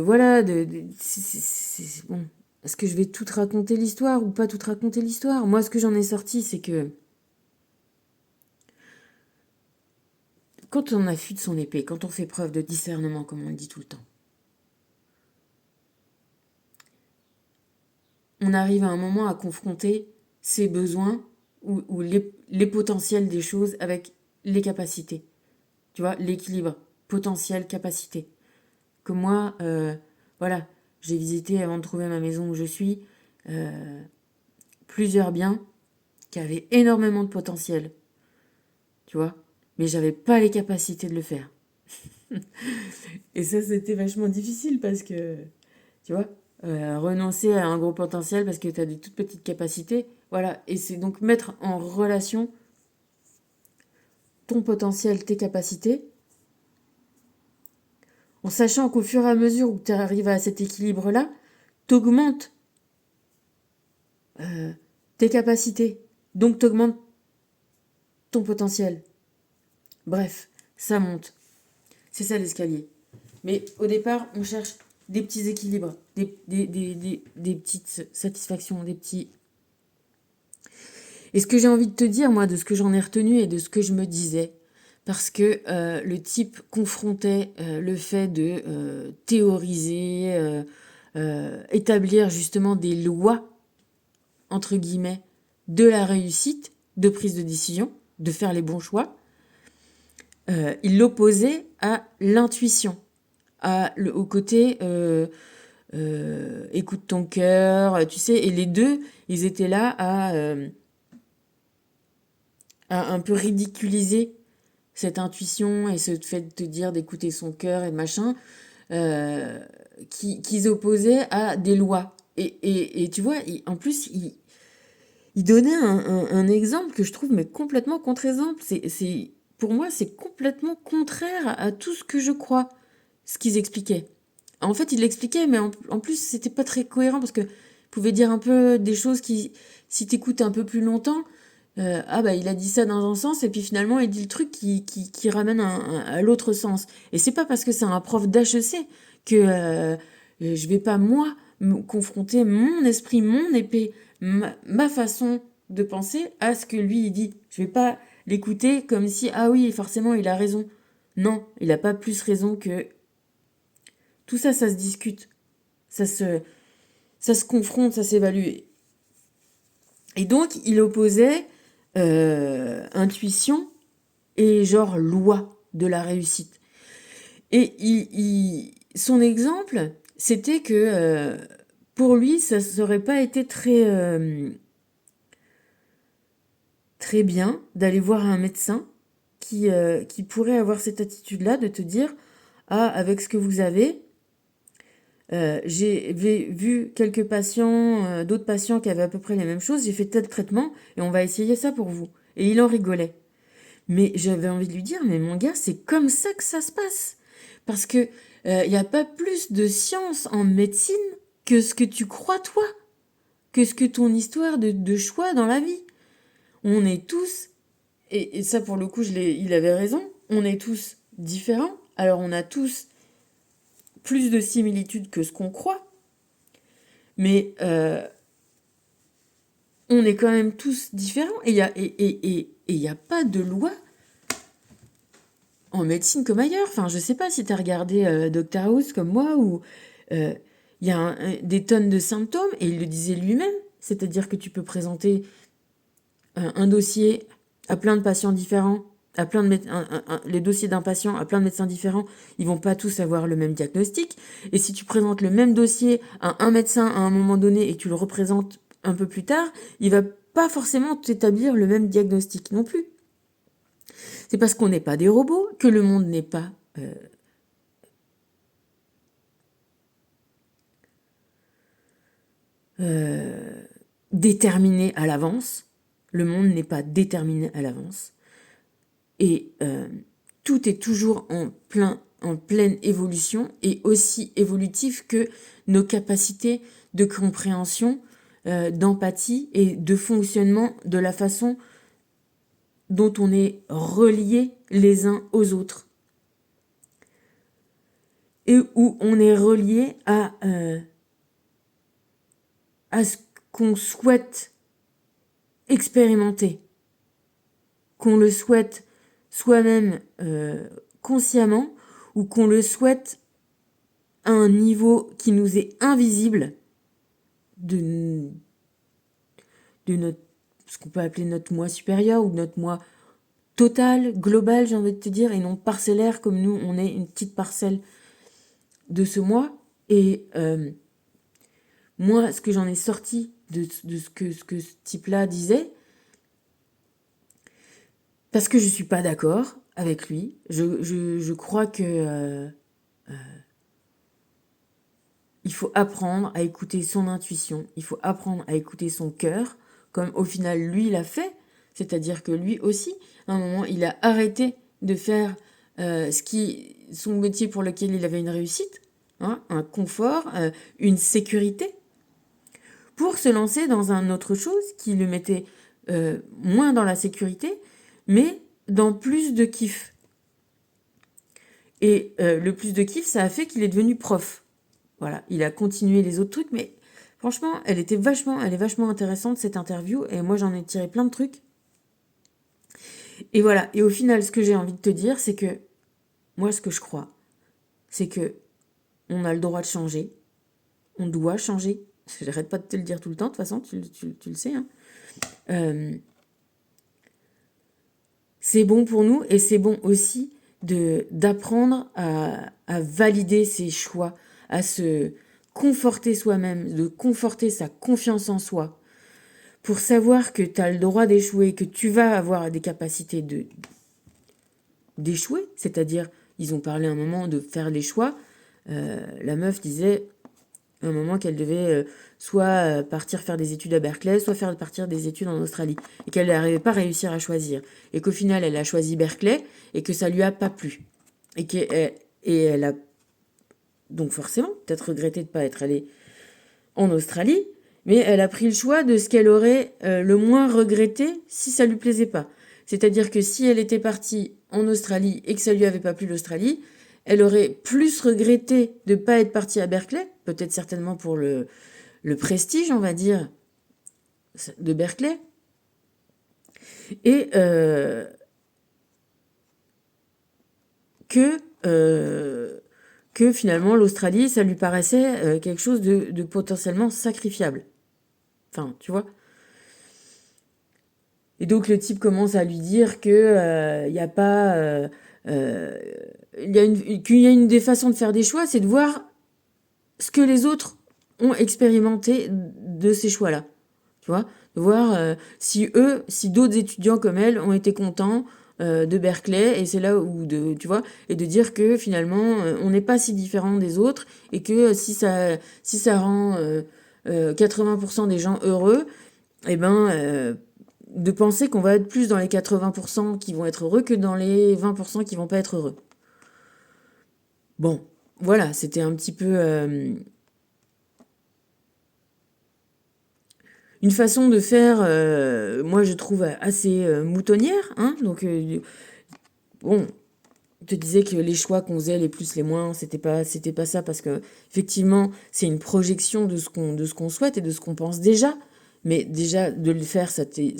[SPEAKER 1] voilà, bon. Est-ce que je vais tout raconter l'histoire ou pas tout raconter l'histoire? Moi, ce que j'en ai sorti, c'est que quand on affûte son épée, quand on fait preuve de discernement, comme on le dit tout le temps, on arrive à un moment à confronter ses besoins ou les potentiels des choses avec les capacités. Tu vois, l'équilibre, potentiel, capacité. Que moi, voilà, j'ai visité avant de trouver ma maison où je suis plusieurs biens qui avaient énormément de potentiel, tu vois, mais j'avais pas les capacités de le faire. Et ça, c'était vachement difficile parce que, tu vois, renoncer à un gros potentiel parce que tu as des toutes petites capacités, voilà. Et c'est donc mettre en relation ton potentiel, tes capacités, en sachant qu'au fur et à mesure où tu arrives à cet équilibre-là, t'augmentes tes capacités, donc t'augmentes ton potentiel. Bref, ça monte. C'est ça l'escalier. Mais au départ, on cherche des petits équilibres, des petites satisfactions, des petits... Et ce que j'ai envie de te dire, moi, de ce que j'en ai retenu et de ce que je me disais, parce que le type confrontait le fait de théoriser, établir justement des lois, entre guillemets, de la réussite, de prise de décision, de faire les bons choix, il l'opposait à l'intuition, au côté écoute ton cœur, tu sais, et les deux, ils étaient là à un peu ridiculiser cette intuition et ce fait de te dire d'écouter son cœur et machin, euh, qu'ils opposaient à des lois. Et tu vois, en plus, Il donnait un exemple que je trouve mais complètement contre-exemple. Pour moi, c'est complètement contraire à tout ce que je crois, ce qu'ils expliquaient. En fait, il l'expliquait, mais en plus, c'était pas très cohérent parce que pouvait dire un peu des choses qui, si t'écoutes un peu plus longtemps, ah bah il a dit ça dans un sens et puis finalement il dit le truc qui ramène à l'autre sens. Et c'est pas parce que c'est un prof d'HEC que je vais pas moi me confronter mon esprit, mon épée, ma façon de penser à ce que lui il dit. Je vais pas l'écouter comme si ah oui forcément il a raison. Non, il a pas plus raison que tout ça, ça se discute, ça se, ça se confronte, ça s'évalue. Et donc, il opposait intuition et genre loi de la réussite. Et son exemple, c'était que pour lui, ça n'aurait pas été très bien d'aller voir un médecin qui pourrait avoir cette attitude-là de te dire, ah, avec ce que vous avez, j'ai vu quelques patients, d'autres patients qui avaient à peu près les mêmes choses, j'ai fait tel traitement et on va essayer ça pour vous. Et il en rigolait. Mais j'avais envie de lui dire, mais mon gars, c'est comme ça que ça se passe. Parce que il n'y a pas plus de science en médecine que ce que tu crois toi, que ce que ton histoire de choix dans la vie. On est tous, et ça pour le coup, il avait raison, on est tous différents. Alors on a tous plus de similitudes que ce qu'on croit. Mais on est quand même tous différents et il y a pas de loi en médecine comme ailleurs. Enfin, je sais pas si tu as regardé Dr House comme moi où il y a des tonnes de symptômes et il le disait lui-même. C'est-à-dire que tu peux présenter un dossier à plein de patients différents, à plein de les dossiers d'un patient à plein de médecins différents, ils vont pas tous avoir le même diagnostic. Et si tu présentes le même dossier à un médecin à un moment donné et que tu le représentes un peu plus tard, il va pas forcément t'établir le même diagnostic non plus. C'est parce qu'on n'est pas des robots que le monde n'est pas déterminé à l'avance. Le monde n'est pas déterminé à l'avance. Et tout est toujours en pleine évolution et aussi évolutif que nos capacités de compréhension, d'empathie et de fonctionnement de la façon dont on est reliés les uns aux autres. Et où on est relié à ce qu'on souhaite expérimenter, qu'on le souhaite soi-même consciemment ou qu'on le souhaite à un niveau qui nous est invisible de notre, ce qu'on peut appeler notre moi supérieur ou notre moi total, global, j'ai envie de te dire, et non parcellaire comme nous, on est une petite parcelle de ce moi. Et moi, ce que j'en ai sorti de ce que ce type-là disait, parce que je suis pas d'accord avec lui, je crois que il faut apprendre à écouter son intuition, il faut apprendre à écouter son cœur, comme au final lui l'a fait, c'est-à-dire que lui aussi, à un moment, il a arrêté de faire son métier pour lequel il avait une réussite, hein, un confort, une sécurité, pour se lancer dans un autre chose qui le mettait moins dans la sécurité, mais dans plus de kiff. Et le plus de kiff, ça a fait qu'il est devenu prof. Voilà, il a continué les autres trucs, mais franchement, elle est vachement intéressante cette interview, et moi j'en ai tiré plein de trucs. Et voilà, et au final, ce que j'ai envie de te dire, c'est que moi, ce que je crois, c'est que on a le droit de changer, on doit changer. J'arrête pas de te le dire tout le temps, de toute façon, tu le sais. Hein. C'est bon pour nous, et c'est bon aussi d'apprendre à valider ses choix, à se conforter soi-même, de conforter sa confiance en soi, pour savoir que tu as le droit d'échouer, que tu vas avoir des capacités d'échouer, c'est-à-dire, ils ont parlé un moment de faire les choix, la meuf disait, un moment qu'elle devait soit partir faire des études à Berkeley, soit faire partir des études en Australie, et qu'elle n'arrivait pas à réussir à choisir, et qu'au final elle a choisi Berkeley, et que ça lui a pas plu, et elle a donc forcément peut-être regretté de ne pas être allée en Australie, mais elle a pris le choix de ce qu'elle aurait le moins regretté si ça lui plaisait pas. C'est-à-dire que si elle était partie en Australie et que ça lui avait pas plu l'Australie, elle aurait plus regretté de ne pas être partie à Berkeley, peut-être certainement pour le prestige, on va dire, de Berkeley, et que, que finalement l'Australie, ça lui paraissait quelque chose de potentiellement sacrifiable. Enfin, tu vois. Et donc le type commence à lui dire que il y a pas, qu'il y a une des façons de faire des choix, c'est de voir ce que les autres ont expérimenté de ces choix-là. Tu vois, de voir si d'autres étudiants comme elle ont été contents de Berkeley, et c'est là où tu vois, et de dire que finalement on n'est pas si différent des autres, et que si ça rend 80% des gens heureux, eh ben de penser qu'on va être plus dans les 80% qui vont être heureux que dans les 20% qui vont pas être heureux. Bon, voilà, c'était un petit peu une façon de faire, moi je trouve assez moutonnière, hein. Donc bon, je te disais que les choix qu'on faisait, les plus, les moins, c'était pas ça, parce que effectivement, c'est une projection de ce qu'on souhaite et de ce qu'on pense déjà. Mais déjà, de le faire, ça te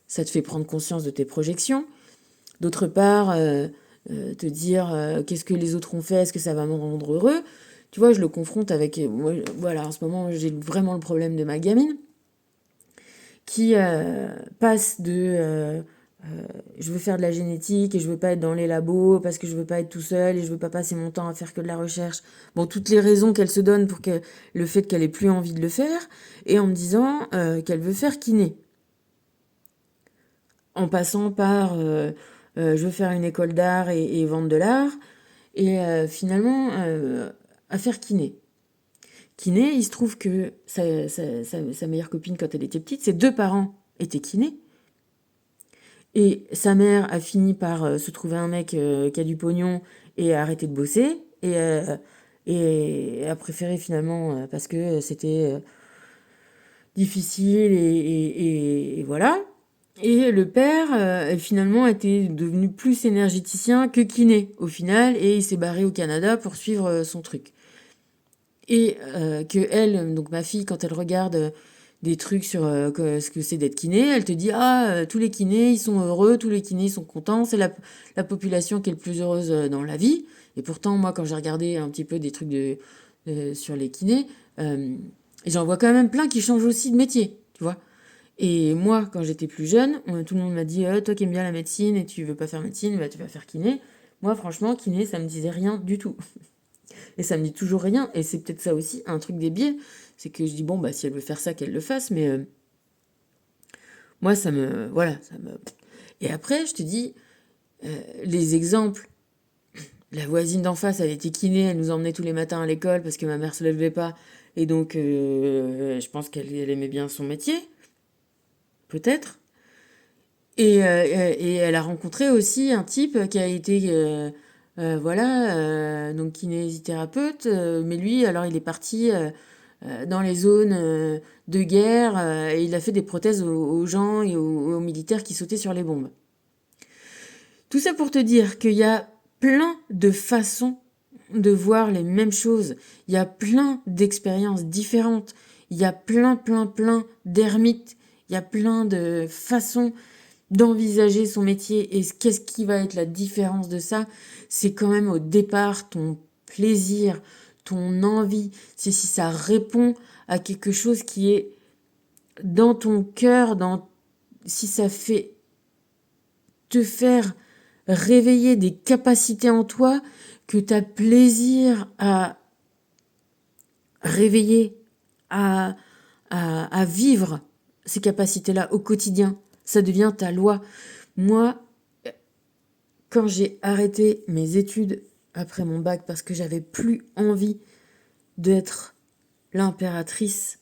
[SPEAKER 1] fait prendre conscience de tes projections. D'autre part, te dire qu'est-ce que les autres ont fait, est-ce que ça va me rendre heureux. Tu vois, je le confronte avec... moi, voilà, en ce moment, j'ai vraiment le problème de ma gamine qui passe de je veux faire de la génétique et je veux pas être dans les labos parce que je veux pas être tout seul et je veux pas passer mon temps à faire que de la recherche. Bon, toutes les raisons qu'elle se donne pour que le fait qu'elle ait plus envie de le faire, et en me disant qu'elle veut faire kiné. En passant par je veux faire une école d'art et vendre de l'art, et finalement à faire kiné. Kiné, il se trouve que sa meilleure copine, quand elle était petite, ses deux parents étaient kinés. Et sa mère a fini par se trouver un mec qui a du pognon et a arrêté de bosser. Et a préféré finalement, parce que c'était difficile et voilà. Et le père, finalement, était devenu plus énergéticien que kiné, au final, et il s'est barré au Canada pour suivre son truc. Et que elle, donc ma fille, quand elle regarde des trucs sur ce que c'est d'être kiné, elle te dit tous les kinés ils sont heureux, tous les kinés ils sont contents, c'est la population qui est le plus heureuse dans la vie. Et pourtant moi quand j'ai regardé un petit peu des trucs sur les kinés, j'en vois quand même plein qui changent aussi de métier, tu vois. Et moi quand j'étais plus jeune, tout le monde m'a dit toi qui aimes bien la médecine et tu veux pas faire médecine, bah, tu vas faire kiné. Moi franchement kiné ça me disait rien du tout. Et ça me dit toujours rien. Et c'est peut-être ça aussi, un truc des biais. C'est que je dis, bon, bah, si elle veut faire ça, qu'elle le fasse. Mais moi, ça me... Voilà, ça me... Et après, je te dis, les exemples. La voisine d'en face, elle était kiné, elle nous emmenait tous les matins à l'école parce que ma mère se levait pas. Et donc, je pense qu'elle aimait bien son métier. Peut-être. Et elle a rencontré aussi un type qui a été... voilà, donc kinésithérapeute. Mais lui, alors, il est parti... dans les zones de guerre, et il a fait des prothèses aux gens et aux militaires qui sautaient sur les bombes. Tout ça pour te dire qu'il y a plein de façons de voir les mêmes choses. Il y a plein d'expériences différentes. Il y a plein d'ermites. Il y a plein de façons d'envisager son métier. Et qu'est-ce qui va être la différence de ça? C'est quand même au départ ton plaisir, ton envie. C'est si ça répond à quelque chose qui est dans ton cœur, si ça fait te faire réveiller des capacités en toi que tu as plaisir à réveiller, à vivre ces capacités-là au quotidien. Ça devient ta loi. Moi, quand j'ai arrêté mes études après mon bac parce que j'avais plus envie d'être l'impératrice.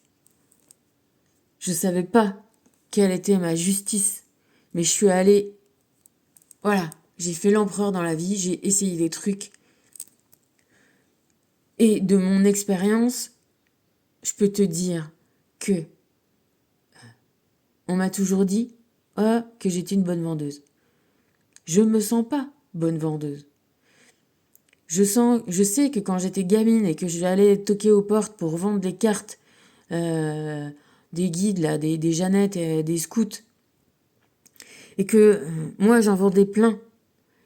[SPEAKER 1] Je savais pas quelle était ma justice, mais je suis allée, voilà, j'ai fait l'empereur dans la vie, j'ai essayé des trucs. Et de mon expérience, je peux te dire que on m'a toujours dit que j'étais une bonne vendeuse. Je me sens pas bonne vendeuse. Je sais que quand j'étais gamine et que j'allais toquer aux portes pour vendre des cartes, des guides, là, des Jeannettes et des scouts, et que moi j'en vendais plein,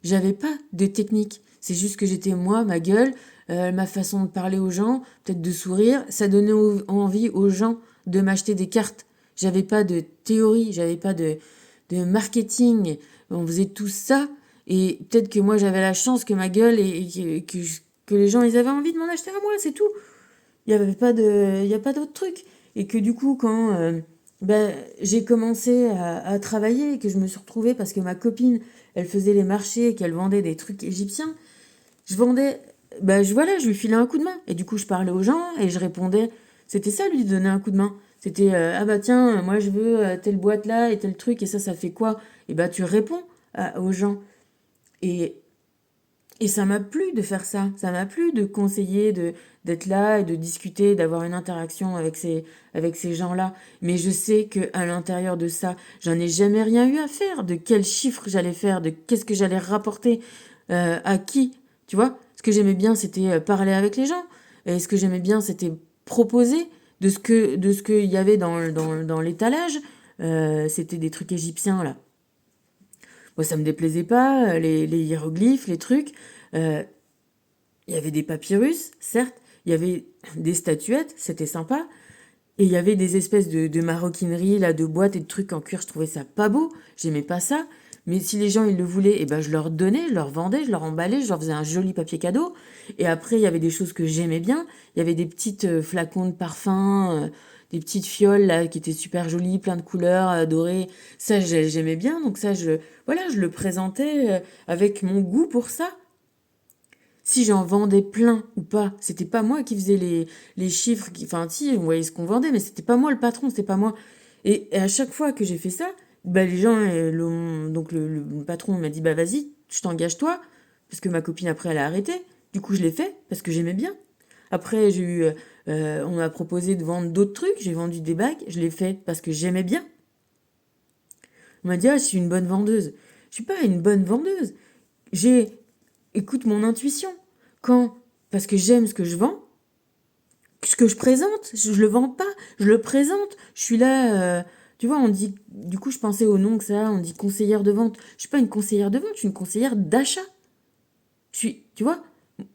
[SPEAKER 1] j'avais pas de technique. C'est juste que j'étais moi, ma gueule, ma façon de parler aux gens, peut-être de sourire, ça donnait envie aux gens de m'acheter des cartes. J'avais pas de théorie, j'avais pas de marketing. On faisait tout ça. Et peut-être que moi j'avais la chance que ma gueule et que les gens ils avaient envie de m'en acheter à moi, c'est tout. Il y avait pas de, il y a pas d'autre truc. Et que du coup quand j'ai commencé à travailler et que je me suis retrouvée parce que ma copine elle faisait les marchés et qu'elle vendait des trucs égyptiens, je vendais, je lui filais un coup de main. Et du coup je parlais aux gens et je répondais. C'était ça lui donner un coup de main. C'était ah bah tiens moi je veux telle boîte là et tel truc et ça fait quoi. Et bah tu réponds aux gens. Et, et ça m'a plu de faire ça. Ça m'a plu de conseiller, d'être là et de discuter, d'avoir une interaction avec ces gens-là. Mais je sais qu'à l'intérieur de ça, j'en ai jamais rien eu à faire. De quels chiffres j'allais faire, de qu'est-ce que j'allais rapporter à qui. Tu vois, ce que j'aimais bien, c'était parler avec les gens. Et ce que j'aimais bien, c'était proposer de ce qu'il y avait dans l'étalage. C'était des trucs égyptiens, là. Moi, ça me déplaisait pas, les hiéroglyphes, les trucs. Il y avait des papyrus, certes. Il y avait des statuettes, c'était sympa. Et il y avait des espèces de maroquinerie, là, de boîtes et de trucs en cuir. Je trouvais ça pas beau. J'aimais pas ça. Mais si les gens, ils le voulaient, eh ben, je leur donnais, je leur vendais, je leur emballais, je leur faisais un joli papier cadeau. Et après, il y avait des choses que j'aimais bien. Il y avait des petites flacons de parfum, des petites fioles, là, qui étaient super jolies, plein de couleurs, dorées. Ça, j'aimais bien. Donc ça, voilà, je le présentais avec mon goût pour ça. Si j'en vendais plein ou pas, c'était pas moi qui faisais les chiffres, enfin si, on voyait ce qu'on vendait, mais c'était pas moi le patron, c'était pas moi. Et à chaque fois que j'ai fait ça, les gens, donc le patron m'a dit, bah vas-y, je t'engage toi, parce que ma copine après elle a arrêté. Du coup je l'ai fait, parce que j'aimais bien. Après on m'a proposé de vendre d'autres trucs, j'ai vendu des bagues, je l'ai fait parce que j'aimais bien. On m'a dit, ah je suis une bonne vendeuse. Je suis pas une bonne vendeuse. Écoute mon intuition. Parce que j'aime ce que je vends, ce que je présente, je le vends pas, je le présente. Je suis là, tu vois, on dit, du coup, je pensais au nom que ça, on dit conseillère de vente. Je suis pas une conseillère de vente, je suis une conseillère d'achat. Tu vois,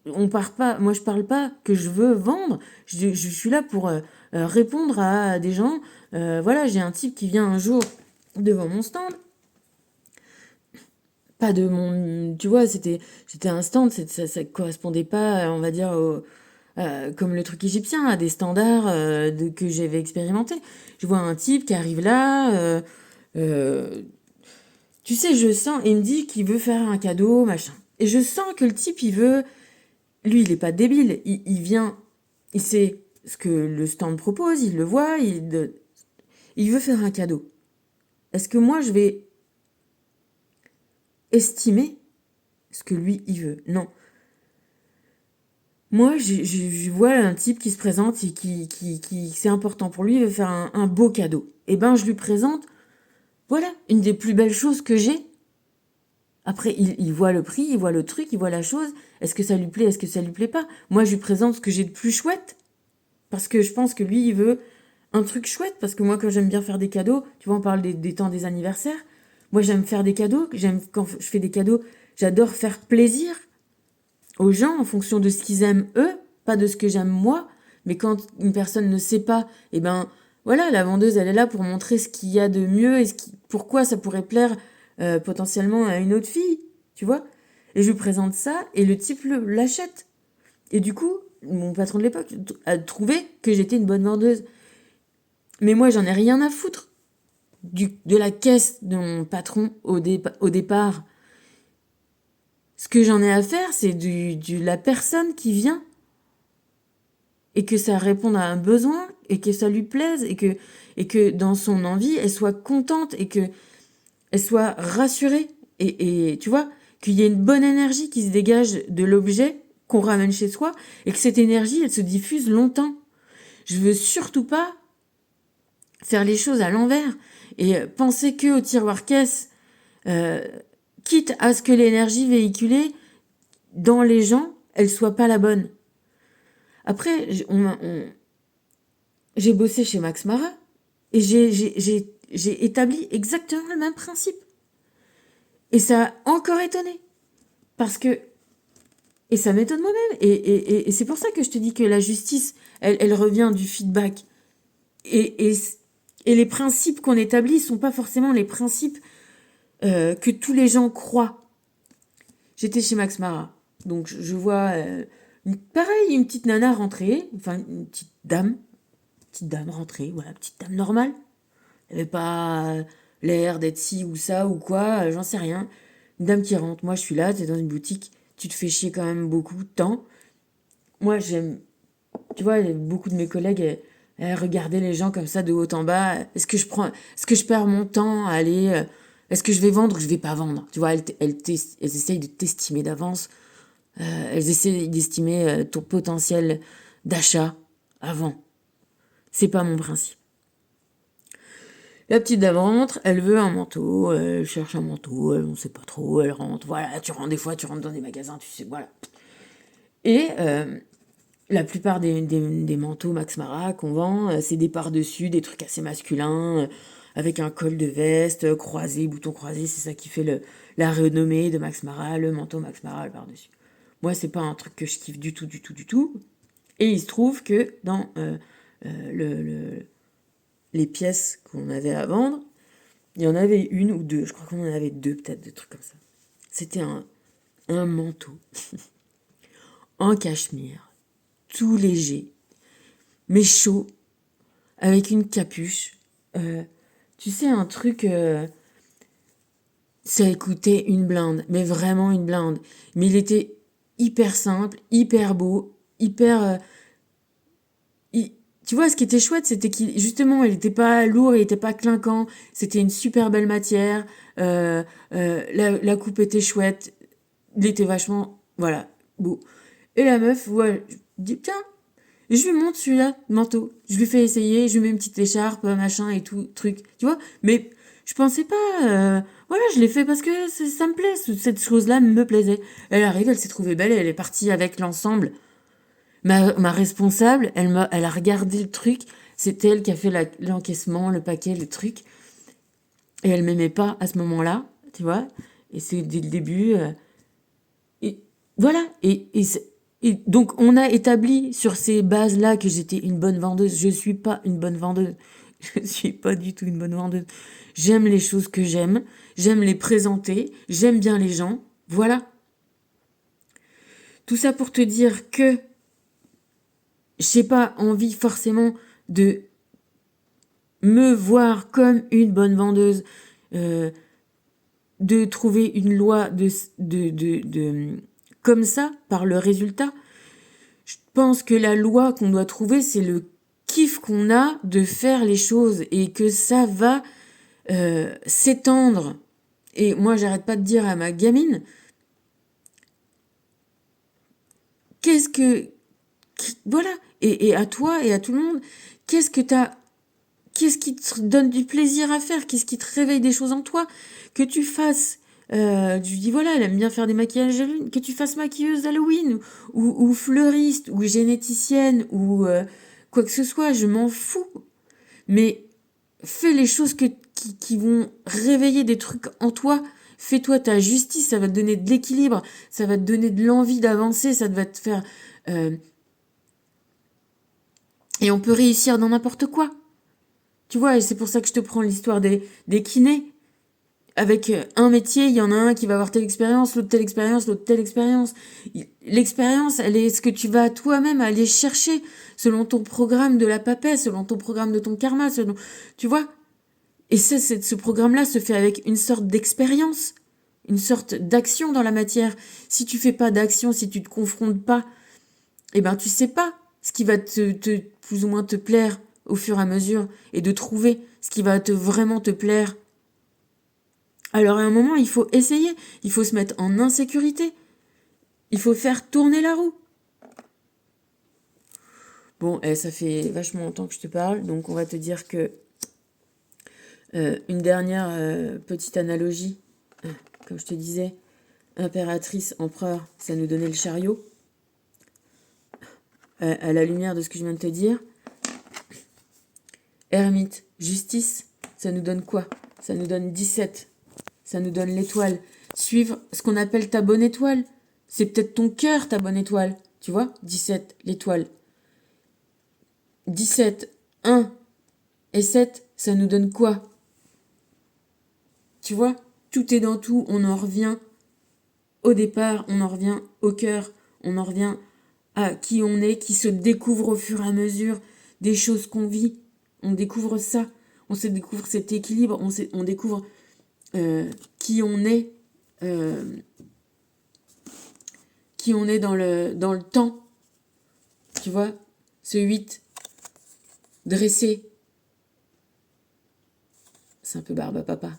[SPEAKER 1] on part pas, moi je parle pas que je veux vendre, je suis là pour répondre à des gens. Voilà, j'ai un type qui vient un jour devant mon stand. Pas de mon, tu vois, c'était un stand, ça correspondait pas, on va dire, comme le truc égyptien, à des standards que j'avais expérimenté. Je vois un type qui arrive là, euh, tu sais, je sens, il me dit qu'il veut faire un cadeau, machin. Et je sens que le type, lui, il est pas débile, il vient, il sait ce que le stand propose, il le voit, il veut faire un cadeau. Est-ce que moi, je vais estimer ce que lui, il veut? Non. Moi, je vois un type qui se présente et qui c'est important pour lui, il veut faire un beau cadeau. Eh ben, je lui présente, voilà, une des plus belles choses que j'ai. Après, il voit le prix, il voit le truc, il voit la chose. Est-ce que ça lui plaît, est-ce que ça lui plaît pas? Moi, je lui présente ce que j'ai de plus chouette. Parce que je pense que lui, il veut un truc chouette. Parce que moi, quand j'aime bien faire des cadeaux, tu vois, on parle des temps des anniversaires. Moi, j'aime faire des cadeaux. Quand je fais des cadeaux, j'adore faire plaisir aux gens en fonction de ce qu'ils aiment eux, pas de ce que j'aime moi. Mais quand une personne ne sait pas, eh ben voilà, la vendeuse elle est là pour montrer ce qu'il y a de mieux et pourquoi ça pourrait plaire potentiellement à une autre fille, tu vois. Et je lui présente ça et le type l'achète. Et du coup, mon patron de l'époque a trouvé que j'étais une bonne vendeuse. Mais moi, j'en ai rien à foutre de la caisse de mon patron au départ. Ce que j'en ai à faire, c'est la personne qui vient. et que ça réponde à un besoin et que ça lui plaise et que dans son envie, elle soit contente et que elle soit rassurée et tu vois, qu'il y ait une bonne énergie qui se dégage de l'objet qu'on ramène chez soi et que cette énergie, elle se diffuse longtemps. Je veux surtout pas faire les choses à l'envers et penser que au tiroir caisse, quitte à ce que l'énergie véhiculée dans les gens, elle soit pas la bonne. Après, j'ai bossé chez Max Mara et j'ai établi exactement le même principe. Et ça a encore étonné. Parce que... Et ça m'étonne moi-même. Et c'est pour ça que je te dis que la justice, elle revient du feedback. Et les principes qu'on établit ne sont pas forcément les principes que tous les gens croient. J'étais chez Max Mara. Donc je vois, pareil, une petite nana rentrée, enfin une petite dame rentrée, voilà, petite dame normale. Elle n'avait pas l'air d'être ci ou ça ou quoi, j'en sais rien. Une dame qui rentre, moi je suis là, t'es dans une boutique, tu te fais chier quand même beaucoup de temps. Moi j'aime, tu vois, beaucoup de mes collègues, elles regardaient les gens comme ça de haut en bas. Est-ce que je perds mon temps à aller, est-ce que je vais vendre ou je vais pas vendre? Tu vois, elles essayent de t'estimer d'avance. Elles essaient d'estimer ton potentiel d'achat avant. C'est pas mon principe. La petite dame rentre, elle veut un manteau, elle cherche un manteau, on sait pas trop, elle rentre, voilà, tu rentres des fois, tu rentres dans des magasins, tu sais, voilà. Et la plupart des manteaux Max Mara qu'on vend, c'est des par-dessus, des trucs assez masculins, avec un col de veste, croisé, bouton croisé, c'est ça qui fait la renommée de Max Mara, le manteau Max Mara, le par-dessus. Moi, c'est pas un truc que je kiffe du tout, du tout, du tout. Et il se trouve que dans les pièces qu'on avait à vendre, il y en avait une ou deux, je crois qu'on en avait deux peut-être, des trucs comme ça. C'était un manteau en cachemire, tout léger, mais chaud, avec une capuche. Tu sais, un truc, ça coûtait une blinde, mais vraiment une blinde. Mais il était hyper simple, hyper beau, hyper... tu vois, ce qui était chouette, c'était qu'il, justement, il n'était pas lourd, il n'était pas clinquant. C'était une super belle matière. La coupe était chouette. Il était vachement, voilà, beau. Et la meuf, ouais, je dis, tiens, je lui montre celui-là, manteau. Je lui fais essayer, je lui mets une petite écharpe, machin et tout, truc. Tu vois, mais je pensais pas... voilà, je l'ai fait parce que ça me plaît. Cette chose-là me plaisait. Elle arrive, elle s'est trouvée belle, elle est partie avec l'ensemble. Ma responsable, elle a regardé le truc. C'est elle qui a fait l'encaissement, le paquet, le truc. Et elle m'aimait pas à ce moment-là, tu vois. Et c'est dès le début. Et voilà. Et donc, on a établi sur ces bases-là que j'étais une bonne vendeuse. Je suis pas une bonne vendeuse. Je suis pas du tout une bonne vendeuse. J'aime les choses que j'aime. J'aime les présenter. J'aime bien les gens. Voilà. Tout ça pour te dire que j'ai pas envie forcément de me voir comme une bonne vendeuse, de trouver une loi comme ça par le résultat. Je pense que la loi qu'on doit trouver, c'est le kiff qu'on a de faire les choses et que ça va s'étendre. Et moi, j'arrête pas de dire à ma gamine, qu'est-ce que... Voilà, et à toi et à tout le monde, qu'est-ce qui te donne du plaisir à faire? Qu'est-ce qui te réveille des choses en toi? Que tu fasses, je dis voilà, elle aime bien faire des maquillages d'Halloween, que tu fasses maquilleuse d'Halloween, ou fleuriste, ou généticienne, ou quoi que ce soit, je m'en fous. Mais fais les choses qui vont réveiller des trucs en toi. Fais-toi ta justice, ça va te donner de l'équilibre, ça va te donner de l'envie d'avancer, ça va te faire... Et on peut réussir dans n'importe quoi. Tu vois, et c'est pour ça que je te prends l'histoire des kinés. Avec un métier, il y en a un qui va avoir telle expérience, l'autre telle expérience, l'autre telle expérience. L'expérience, elle est ce que tu vas toi-même aller chercher selon ton programme de la papesse, selon ton programme de ton karma, selon... Tu vois? Et ce programme-là se fait avec une sorte d'expérience, une sorte d'action dans la matière. Si tu fais pas d'action, si tu te confrontes pas, eh ben tu sais pas. ce qui va plus ou moins te plaire au fur et à mesure et de trouver ce qui va vraiment te plaire. Alors à un moment, il faut essayer, il faut se mettre en insécurité, il faut faire tourner la roue. Bon, ça fait vachement longtemps que je te parle, donc on va te dire que une dernière petite analogie, comme je te disais, impératrice, empereur, ça nous donnait le chariot. À la lumière de ce que je viens de te dire. Ermite, justice, ça nous donne quoi? Ça nous donne 17. Ça nous donne l'étoile. Suivre ce qu'on appelle ta bonne étoile. C'est peut-être ton cœur, ta bonne étoile. Tu vois? 17, l'étoile. 17, 1 et 7, ça nous donne quoi? Tu vois? Tout est dans tout. On en revient au départ. On en revient au cœur. On en revient à qui on est, qui se découvre au fur et à mesure des choses qu'on vit. On découvre ça. On se découvre cet équilibre. On découvre qui on est. Qui on est dans le temps. Tu vois, ce 8 dressé. C'est un peu barbe à papa.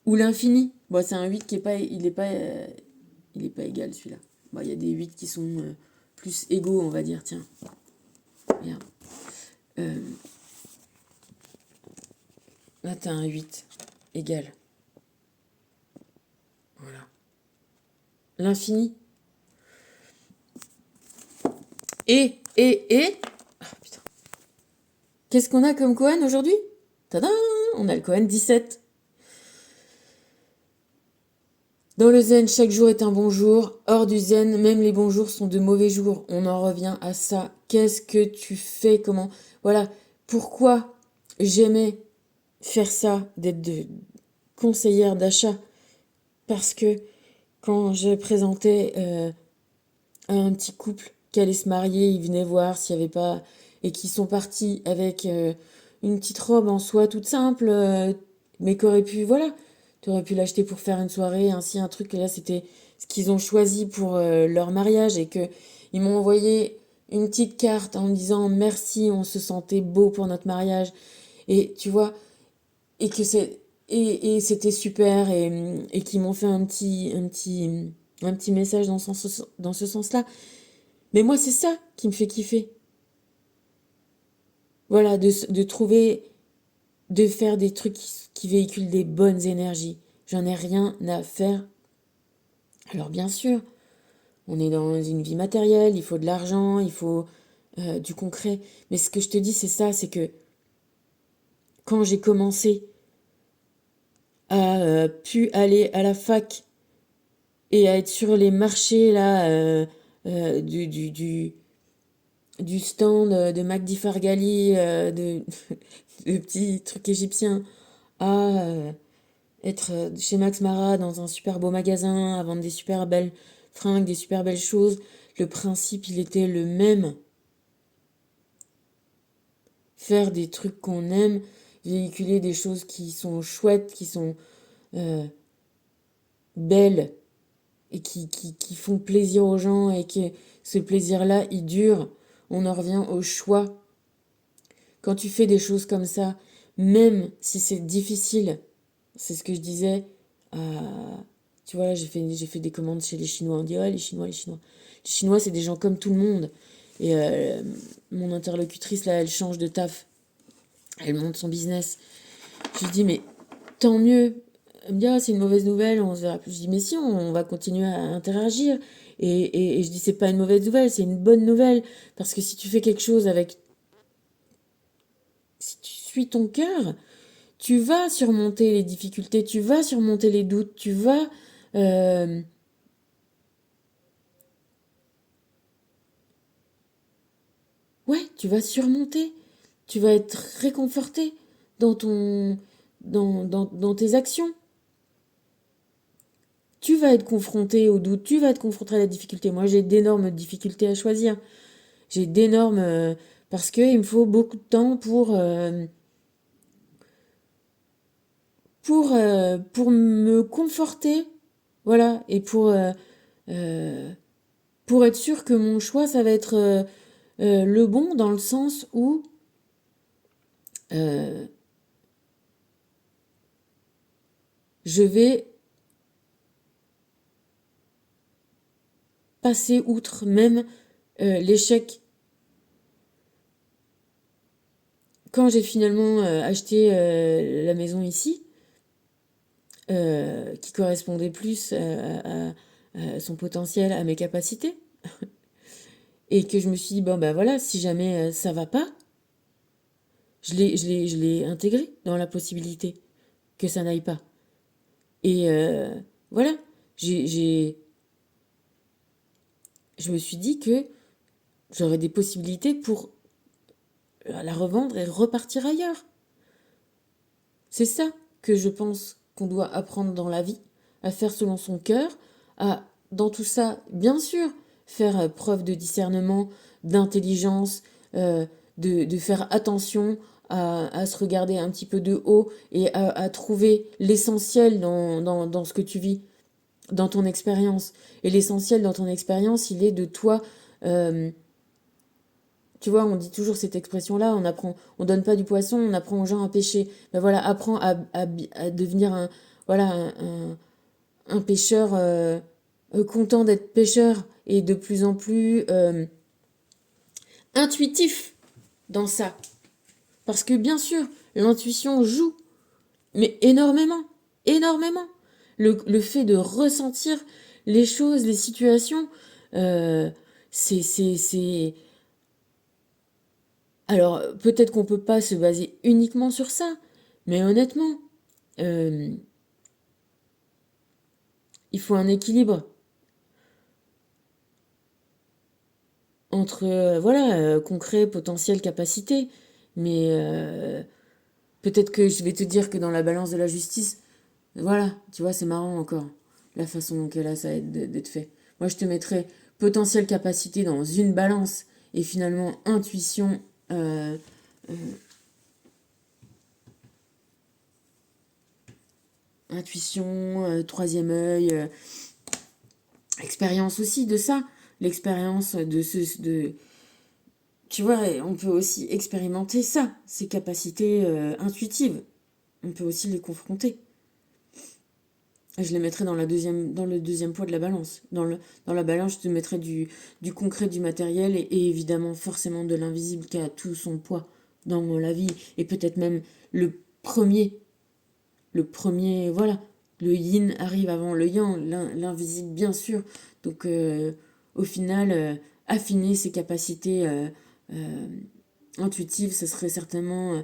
[SPEAKER 1] Ou l'infini. Bon, c'est un 8 qui est pas... Il est pas égal, celui-là. Bon, il y a des 8 qui sont plus égaux, on va dire. Tiens. Regarde. Là, t'as un 8 égal. Voilà. L'infini. Et... Ah, putain. Qu'est-ce qu'on a comme Cohen aujourd'hui? Tadam! On a le Cohen 17. Dans le zen, chaque jour est un bon jour. Hors du zen, même les bons jours sont de mauvais jours. On en revient à ça. Qu'est-ce que tu fais? Comment? Voilà. Pourquoi j'aimais faire ça, d'être conseillère d'achat? Parce que quand je présentais à un petit couple qui allait se marier, ils venaient voir s'il n'y avait pas... Et qui sont partis avec une petite robe en soie toute simple, mais qu'aurait pu... Voilà. Tu aurais pu l'acheter pour faire une soirée, ainsi un truc. Et là, c'était ce qu'ils ont choisi pour leur mariage et que ils m'ont envoyé une petite carte en me disant merci, on se sentait beau pour notre mariage. Et tu vois, et que et c'était super et qu'ils m'ont fait un petit message dans ce sens-là. Mais moi, c'est ça qui me fait kiffer. Voilà, de trouver, de faire des trucs qui véhiculent des bonnes énergies. J'en ai rien à faire. Alors bien sûr, on est dans une vie matérielle, il faut de l'argent, il faut du concret. Mais ce que je te dis, c'est ça, c'est que quand j'ai commencé à pu aller à la fac et à être sur les marchés là du stand de McDi Fargali, de petits trucs égyptiens, à être chez Max Mara dans un super beau magasin, à vendre des super belles fringues, des super belles choses. Le principe, il était le même. Faire des trucs qu'on aime, véhiculer des choses qui sont chouettes, qui sont belles et qui font plaisir aux gens et que ce plaisir-là, il dure. On en revient au choix. Quand tu fais des choses comme ça, même si c'est difficile, c'est ce que je disais, tu vois, j'ai fait des commandes chez les Chinois. On dit, ouais, les Chinois. Les Chinois, c'est des gens comme tout le monde. Et mon interlocutrice, là, elle change de taf. Elle monte son business. Je lui dis, mais tant mieux. Elle me dit, ah, c'est une mauvaise nouvelle, on se verra plus. Je dis, mais si, on va continuer à interagir. Et je dis, c'est pas une mauvaise nouvelle, c'est une bonne nouvelle. Parce que si tu fais quelque chose avec... Si tu suis ton cœur, tu vas surmonter les difficultés, tu vas surmonter les doutes, tu vas... Ouais, tu vas surmonter. Tu vas être réconforté dans dans tes actions. Tu vas être confronté aux doutes, tu vas être confronté à la difficulté. Moi, j'ai d'énormes difficultés à choisir. J'ai d'énormes... parce qu'il me faut beaucoup de temps pour me conforter. Voilà. Et pour être sûr que mon choix, ça va être Le bon dans le sens où euh, je vais passer outre même l'échec. Quand j'ai finalement acheté la maison ici, qui correspondait plus à son potentiel, à mes capacités, et que je me suis dit, bon ben voilà, si jamais ça va pas, je l'ai intégré dans la possibilité que ça n'aille pas. Et voilà, j'ai, je me suis dit que j'aurais des possibilités pour la revendre et repartir ailleurs. C'est ça que je pense qu'on doit apprendre dans la vie, à faire selon son cœur, à, dans tout ça, bien sûr, faire preuve de discernement, d'intelligence, de faire attention à se regarder un petit peu de haut et à trouver l'essentiel dans ce que tu vis, dans ton expérience. Et l'essentiel dans ton expérience, il est de toi. Tu vois, on dit toujours cette expression-là, on apprend, on donne pas du poisson, on apprend aux gens à pêcher. Ben voilà, apprends à devenir voilà, un pêcheur content d'être pêcheur et de plus en plus intuitif dans ça. Parce que bien sûr, l'intuition joue, mais énormément, énormément. Le fait de ressentir les choses, les situations, euh, c'est. Alors, peut-être qu'on peut pas se baser uniquement sur ça, mais honnêtement, euh, il faut un équilibre entre, voilà, concret, potentiel, capacité. Mais peut-être que je vais te dire que dans la balance de la justice, voilà, tu vois, c'est marrant encore, la façon qu'elle a ça d'être fait. Moi, je te mettrais potentiel, capacité dans une balance et finalement intuition. Euh, Intuition, troisième œil, expérience aussi de ça, l'expérience de tu vois, on peut aussi expérimenter ça, ces capacités intuitives. On peut aussi les confronter. Je les mettrais dans le deuxième poids de la balance. Dans la balance, je te mettrais du concret, du matériel et évidemment forcément de l'invisible qui a tout son poids dans la vie. Et peut-être même le premier, voilà. Le yin arrive avant le yang, l'invisible bien sûr. Donc au final, affiner ses capacités euh, intuitives, ce serait certainement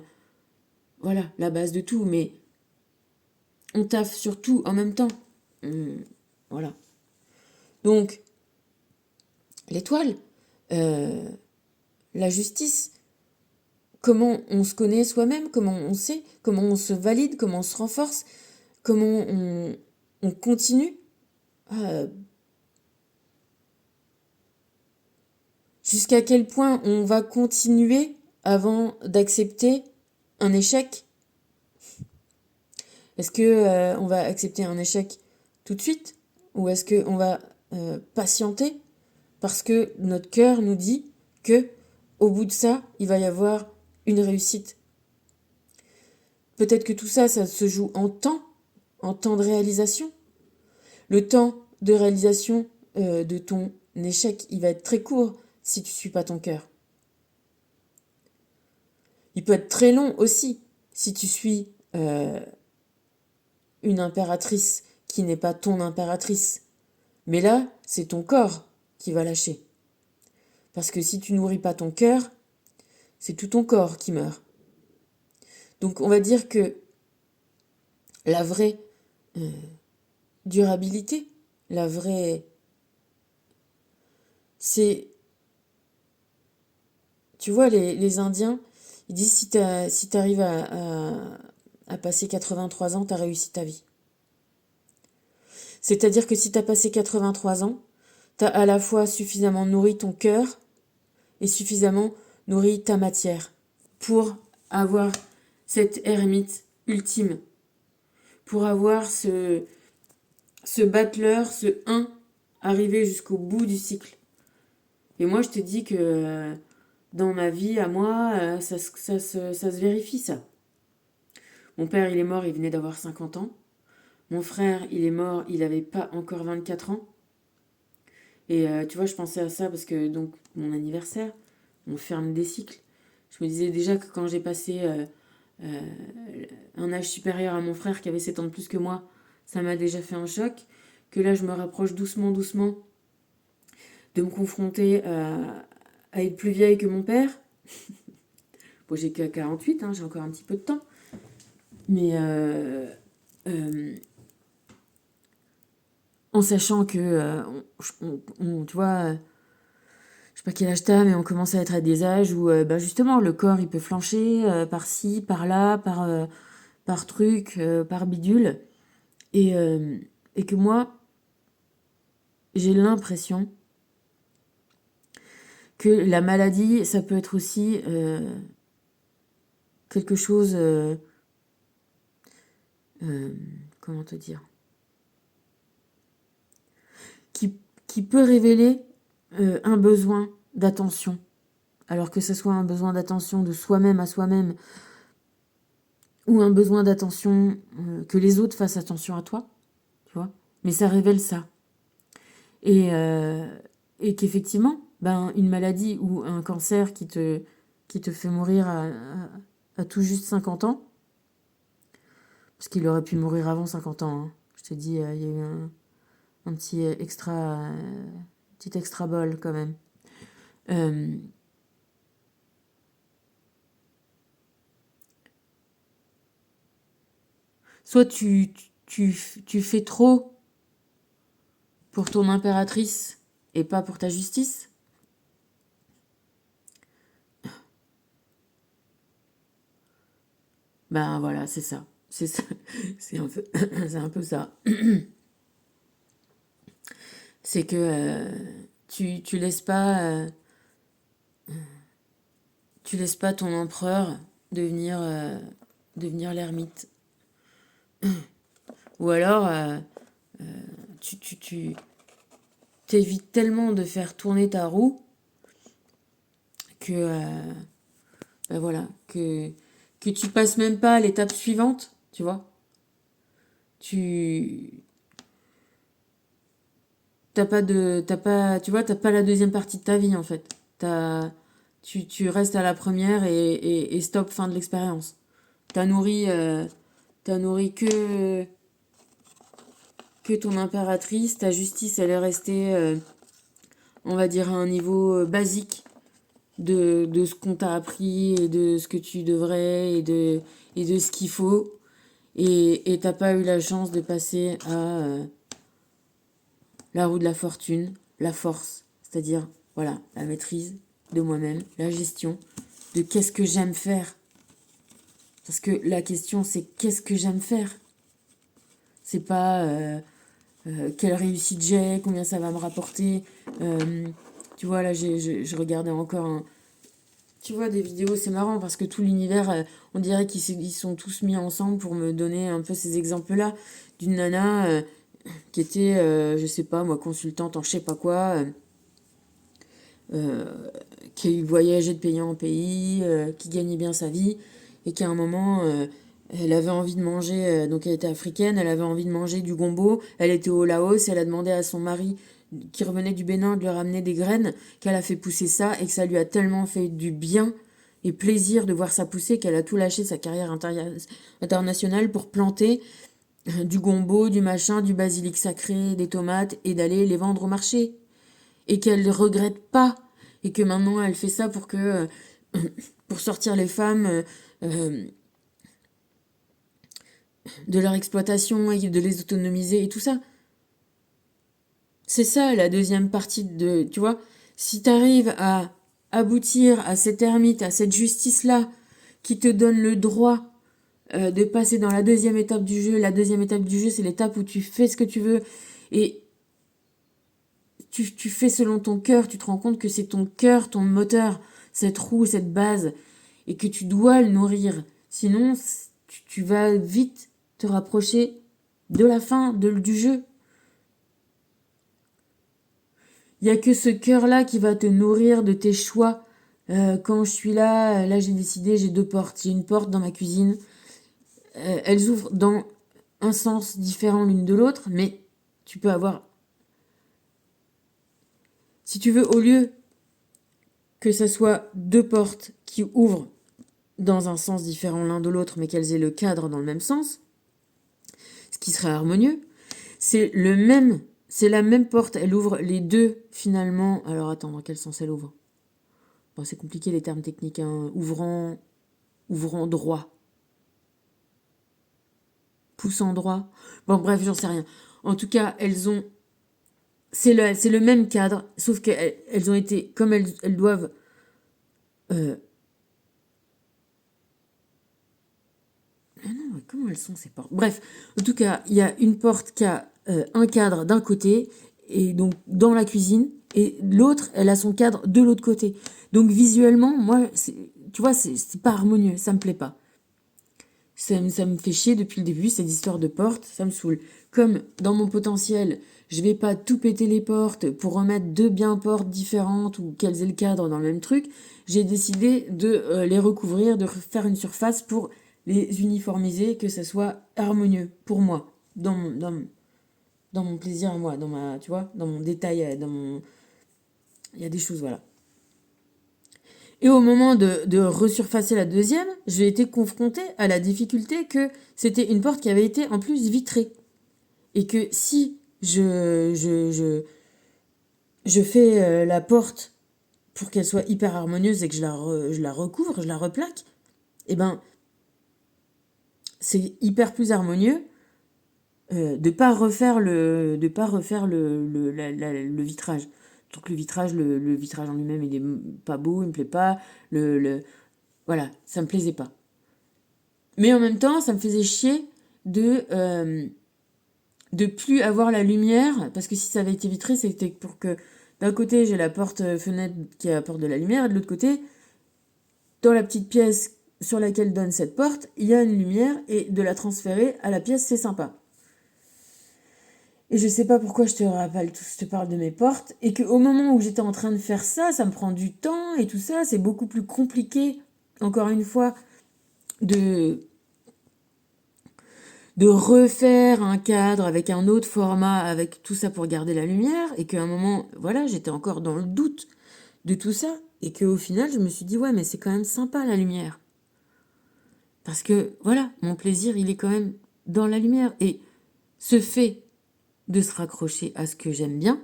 [SPEAKER 1] voilà, la base de tout. Mais on taffe sur tout en même temps. Voilà. Donc, l'étoile, euh, la justice, comment on se connaît soi-même, comment on sait, comment on se valide, comment on se renforce, comment on continue, euh, jusqu'à quel point on va continuer avant d'accepter un échec. Est-ce que on va accepter un échec tout de suite ou est-ce que on va patienter parce que notre cœur nous dit que au bout de ça, il va y avoir une réussite. Peut-être que tout ça, ça se joue en temps de réalisation. Le temps de réalisation de ton échec, il va être très court si tu ne suis pas ton cœur. Il peut être très long aussi si tu suis une impératrice qui n'est pas ton impératrice. Mais là, c'est ton corps qui va lâcher. Parce que si tu nourris pas ton cœur, c'est tout ton corps qui meurt. Donc on va dire que la vraie durabilité, la vraie... C'est... Tu vois, les Indiens, ils disent si t'arrives à passer 83 ans, t'as réussi ta vie. C'est-à-dire que si t'as passé 83 ans, t'as à la fois suffisamment nourri ton cœur et suffisamment nourri ta matière pour avoir cette ermite ultime, pour avoir ce battleur, ce 1, arrivé jusqu'au bout du cycle. Et moi, je te dis que dans ma vie, à moi, ça se vérifie, ça. Mon père, il est mort, il venait d'avoir 50 ans. Mon frère, il est mort, il n'avait pas encore 24 ans. Et tu vois, je pensais à ça parce que, donc, mon anniversaire, on ferme des cycles. Je me disais déjà que quand j'ai passé euh, un âge supérieur à mon frère qui avait 7 ans de plus que moi, ça m'a déjà fait un choc. Que là, je me rapproche doucement, doucement de me confronter à être plus vieille que mon père. Bon, j'ai que 48, hein, j'ai encore un petit peu de temps. Mais en sachant que, tu vois, je sais pas quel âge t'as, mais on commence à être à des âges où, justement, le corps, il peut flancher par-ci, par-là, par truc, par bidule. Et, et que moi, j'ai l'impression que la maladie, ça peut être aussi quelque chose... comment te dire, qui peut révéler un besoin d'attention. Alors que ce soit un besoin d'attention de soi-même à soi-même ou un besoin d'attention que les autres fassent attention à toi, tu vois. Mais ça révèle ça. Et qu'effectivement, une maladie ou un cancer qui te fait mourir à tout juste 50 ans, parce qu'il aurait pu mourir avant 50 ans, hein. Je te dis, il y a eu un petit extra bol quand même. Soit tu fais trop pour ton impératrice et pas pour ta justice. Ben voilà, c'est ça. C'est ça. C'est un peu ça. C'est que tu laisses pas ton empereur devenir l'ermite. Ou alors tu t'évites tellement de faire tourner ta roue que voilà, que tu passes même pas à l'étape suivante, tu vois. Tu t'as pas, tu vois, t'as pas la deuxième partie de ta vie en fait. Tu restes à la première et stop, fin de l'expérience. T'as nourri, t'as nourri que ton impératrice, ta justice elle est restée, on va dire à un niveau basique de ce qu'on t'a appris et de ce que tu devrais et de ce qu'il faut. Et t'as pas eu la chance de passer à la roue de la fortune, la force, c'est-à-dire, voilà, la maîtrise de moi-même, la gestion de qu'est-ce que j'aime faire. Parce que la question, c'est qu'est-ce que j'aime faire. C'est pas quelle réussite j'ai, combien ça va me rapporter. Tu vois, là, je regardais encore tu vois, des vidéos, c'est marrant parce que tout l'univers, on dirait qu'ils sont tous mis ensemble pour me donner un peu ces exemples-là d'une nana qui était, je sais pas, moi, consultante en je sais pas quoi, qui voyageait de pays en pays, qui gagnait bien sa vie, et qu'à un moment, elle avait envie de manger, donc elle était africaine, elle avait envie de manger du gombo, elle était au Laos, elle a demandé à son mari qui revenait du Bénin de lui ramener des graines, qu'elle a fait pousser ça, et que ça lui a tellement fait du bien et plaisir de voir ça pousser qu'elle a tout lâché sa carrière internationale pour planter du gombo, du machin, du basilic sacré, des tomates, et d'aller les vendre au marché. Et qu'elle ne regrette pas. Et que maintenant, elle fait ça pour que pour sortir les femmes de leur exploitation et de les autonomiser et tout ça. C'est ça, la deuxième partie de... Tu vois, si tu arrives à aboutir à cette ermite, à cette justice-là, qui te donne le droit de passer dans la deuxième étape du jeu. La deuxième étape du jeu, c'est l'étape où tu fais ce que tu veux et tu fais selon ton cœur. Tu te rends compte que c'est ton cœur, ton moteur, cette roue, cette base, et que tu dois le nourrir. Sinon, tu vas vite te rapprocher de la fin du jeu. Il n'y a que ce cœur-là qui va te nourrir de tes choix Quand je suis là j'ai décidé, j'ai 2 portes. J'ai une porte dans ma cuisine. Elles ouvrent dans un sens différent l'une de l'autre, mais tu peux avoir... Si tu veux, au lieu que ce soit 2 portes qui ouvrent dans un sens différent l'un de l'autre, mais qu'elles aient le cadre dans le même sens, ce qui serait harmonieux, c'est la même porte, elle ouvre les deux finalement. Alors attends, dans quel sens elle ouvre? Bon, c'est compliqué les termes techniques, hein. Ouvrant droit, poussant droit. Bon, bref, j'en sais rien. En tout cas, c'est le même cadre, sauf qu'elles ont été, comme elles doivent. euh, Ah non, comment elles sont ces portes? Bref, en tout cas, il y a une porte qui a un cadre d'un côté, et donc dans la cuisine, et l'autre, elle a son cadre de l'autre côté. Donc visuellement, moi, tu vois, c'est pas harmonieux, ça me plaît pas. Ça me fait chier depuis le début, cette histoire de porte, ça me saoule. Comme dans mon potentiel, je vais pas tout péter les portes pour remettre 2 portes différentes ou qu'elles aient le cadre dans le même truc, j'ai décidé de les recouvrir, de faire une surface pour les uniformiser, que ça soit harmonieux pour moi, dans mon plaisir à moi, tu vois, dans mon détail, il y a des choses, voilà. Et au moment de resurfacer la deuxième, j'ai été confrontée à la difficulté que c'était une porte qui avait été en plus vitrée. Et que si je fais la porte pour qu'elle soit hyper harmonieuse et que je la recouvre, je la replaque, eh ben, c'est hyper plus harmonieux de pas refaire le vitrage. Donc le vitrage en lui-même, il est pas beau, il me plaît pas. Voilà, ça me plaisait pas. Mais en même temps, ça me faisait chier de plus avoir la lumière, parce que si ça avait été vitré, c'était pour que d'un côté j'ai la porte fenêtre qui apporte de la lumière, et de l'autre côté, dans la petite pièce sur laquelle donne cette porte, il y a une lumière, et de la transférer à la pièce, c'est sympa. Et je sais pas pourquoi je te parle de mes portes, et qu'au moment où j'étais en train de faire ça, ça me prend du temps, et tout ça, c'est beaucoup plus compliqué, encore une fois, de de refaire un cadre avec un autre format, avec tout ça pour garder la lumière, et qu'à un moment, voilà, j'étais encore dans le doute de tout ça, et qu'au final, je me suis dit, ouais, mais c'est quand même sympa la lumière. Parce que, voilà, mon plaisir, il est quand même dans la lumière. Et ce fait de se raccrocher à ce que j'aime bien,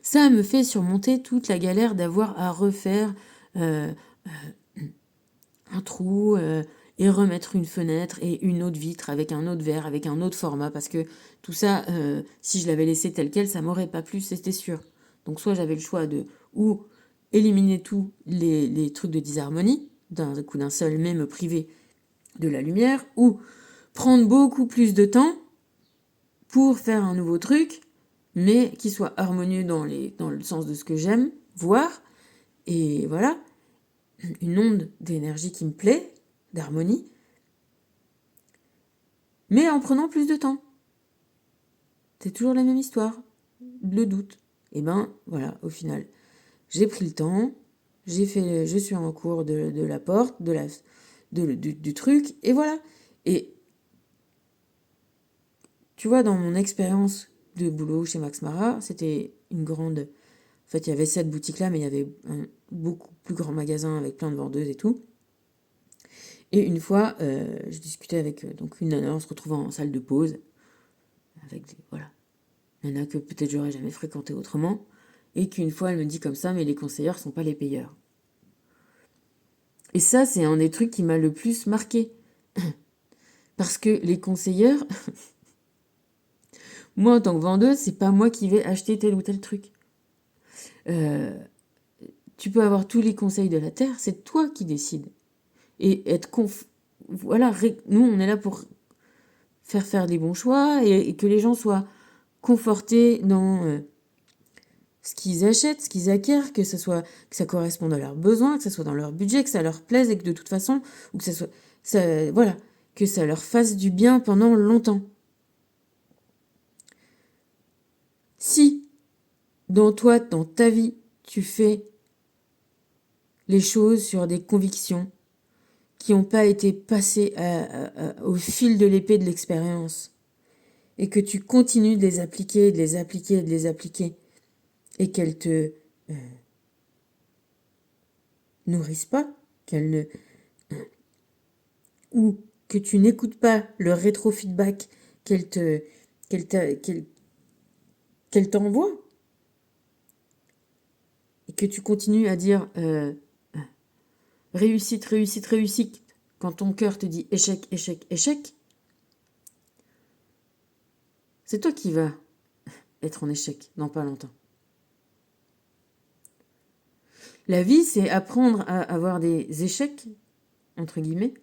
[SPEAKER 1] ça me fait surmonter toute la galère d'avoir à refaire euh, un trou et remettre une fenêtre et une autre vitre avec un autre verre, avec un autre format, parce que tout ça, si je l'avais laissé tel quel, ça m'aurait pas plu, c'était sûr. Donc soit j'avais le choix de ou éliminer tous les trucs de disharmonie d'un coup d'un seul, mais me priver de la lumière, ou prendre beaucoup plus de temps pour faire un nouveau truc, mais qui soit harmonieux dans le sens de ce que j'aime voir, et voilà, une onde d'énergie qui me plaît, d'harmonie, mais en prenant plus de temps. C'est toujours la même histoire, le doute. Et ben voilà, au final, j'ai pris le temps, je suis en cours de la porte, du truc, et voilà. Et tu vois, dans mon expérience de boulot chez Max Mara, c'était une grande... En fait, il y avait 7 boutiques là, mais il y avait un beaucoup plus grand magasin avec plein de vendeuses et tout. Et une fois, je discutais avec donc une nana, on se retrouvait en salle de pause, avec des, voilà, nana que peut-être j'aurais jamais fréquenté autrement, et qu'une fois elle me dit comme ça, mais les conseillers sont pas les payeurs. Et ça, c'est un des trucs qui m'a le plus marqué. Parce que les conseillers, moi en tant que vendeuse, c'est pas moi qui vais acheter tel ou tel truc. Euh, Tu peux avoir tous les conseils de la terre, c'est toi qui décides. Et voilà, nous on est là pour faire les bons choix et que les gens soient confortés dans ce qu'ils achètent, ce qu'ils acquièrent, que ça corresponde à leurs besoins, que ça soit dans leur budget, que ça leur plaise et que de toute façon, ou que voilà, que ça leur fasse du bien pendant longtemps. Si, dans ta vie, tu fais les choses sur des convictions qui n'ont pas été passées au fil de l'épée de l'expérience et que tu continues de les appliquer, de les appliquer, de les appliquer et qu'elles te nourrissent pas, qu'elles ne... ou que tu n'écoutes pas le rétro-feedback qu'elle t'envoie et que tu continues à dire réussite, réussite, réussite quand ton cœur te dit échec, échec, échec, c'est toi qui vas être en échec dans pas longtemps. La vie, c'est apprendre à avoir des échecs, entre guillemets,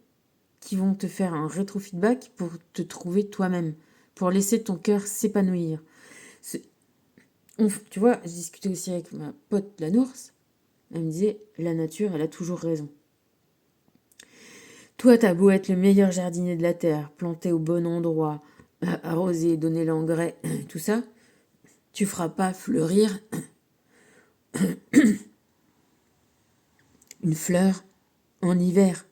[SPEAKER 1] qui vont te faire un rétro-feedback pour te trouver toi-même, pour laisser ton cœur s'épanouir. Tu vois, je discutais aussi avec ma pote la Nours, elle me disait, la nature, elle a toujours raison. Toi, t'as beau être le meilleur jardinier de la terre, planter au bon endroit, arroser, donner l'engrais, tout ça, tu feras pas fleurir une fleur en hiver.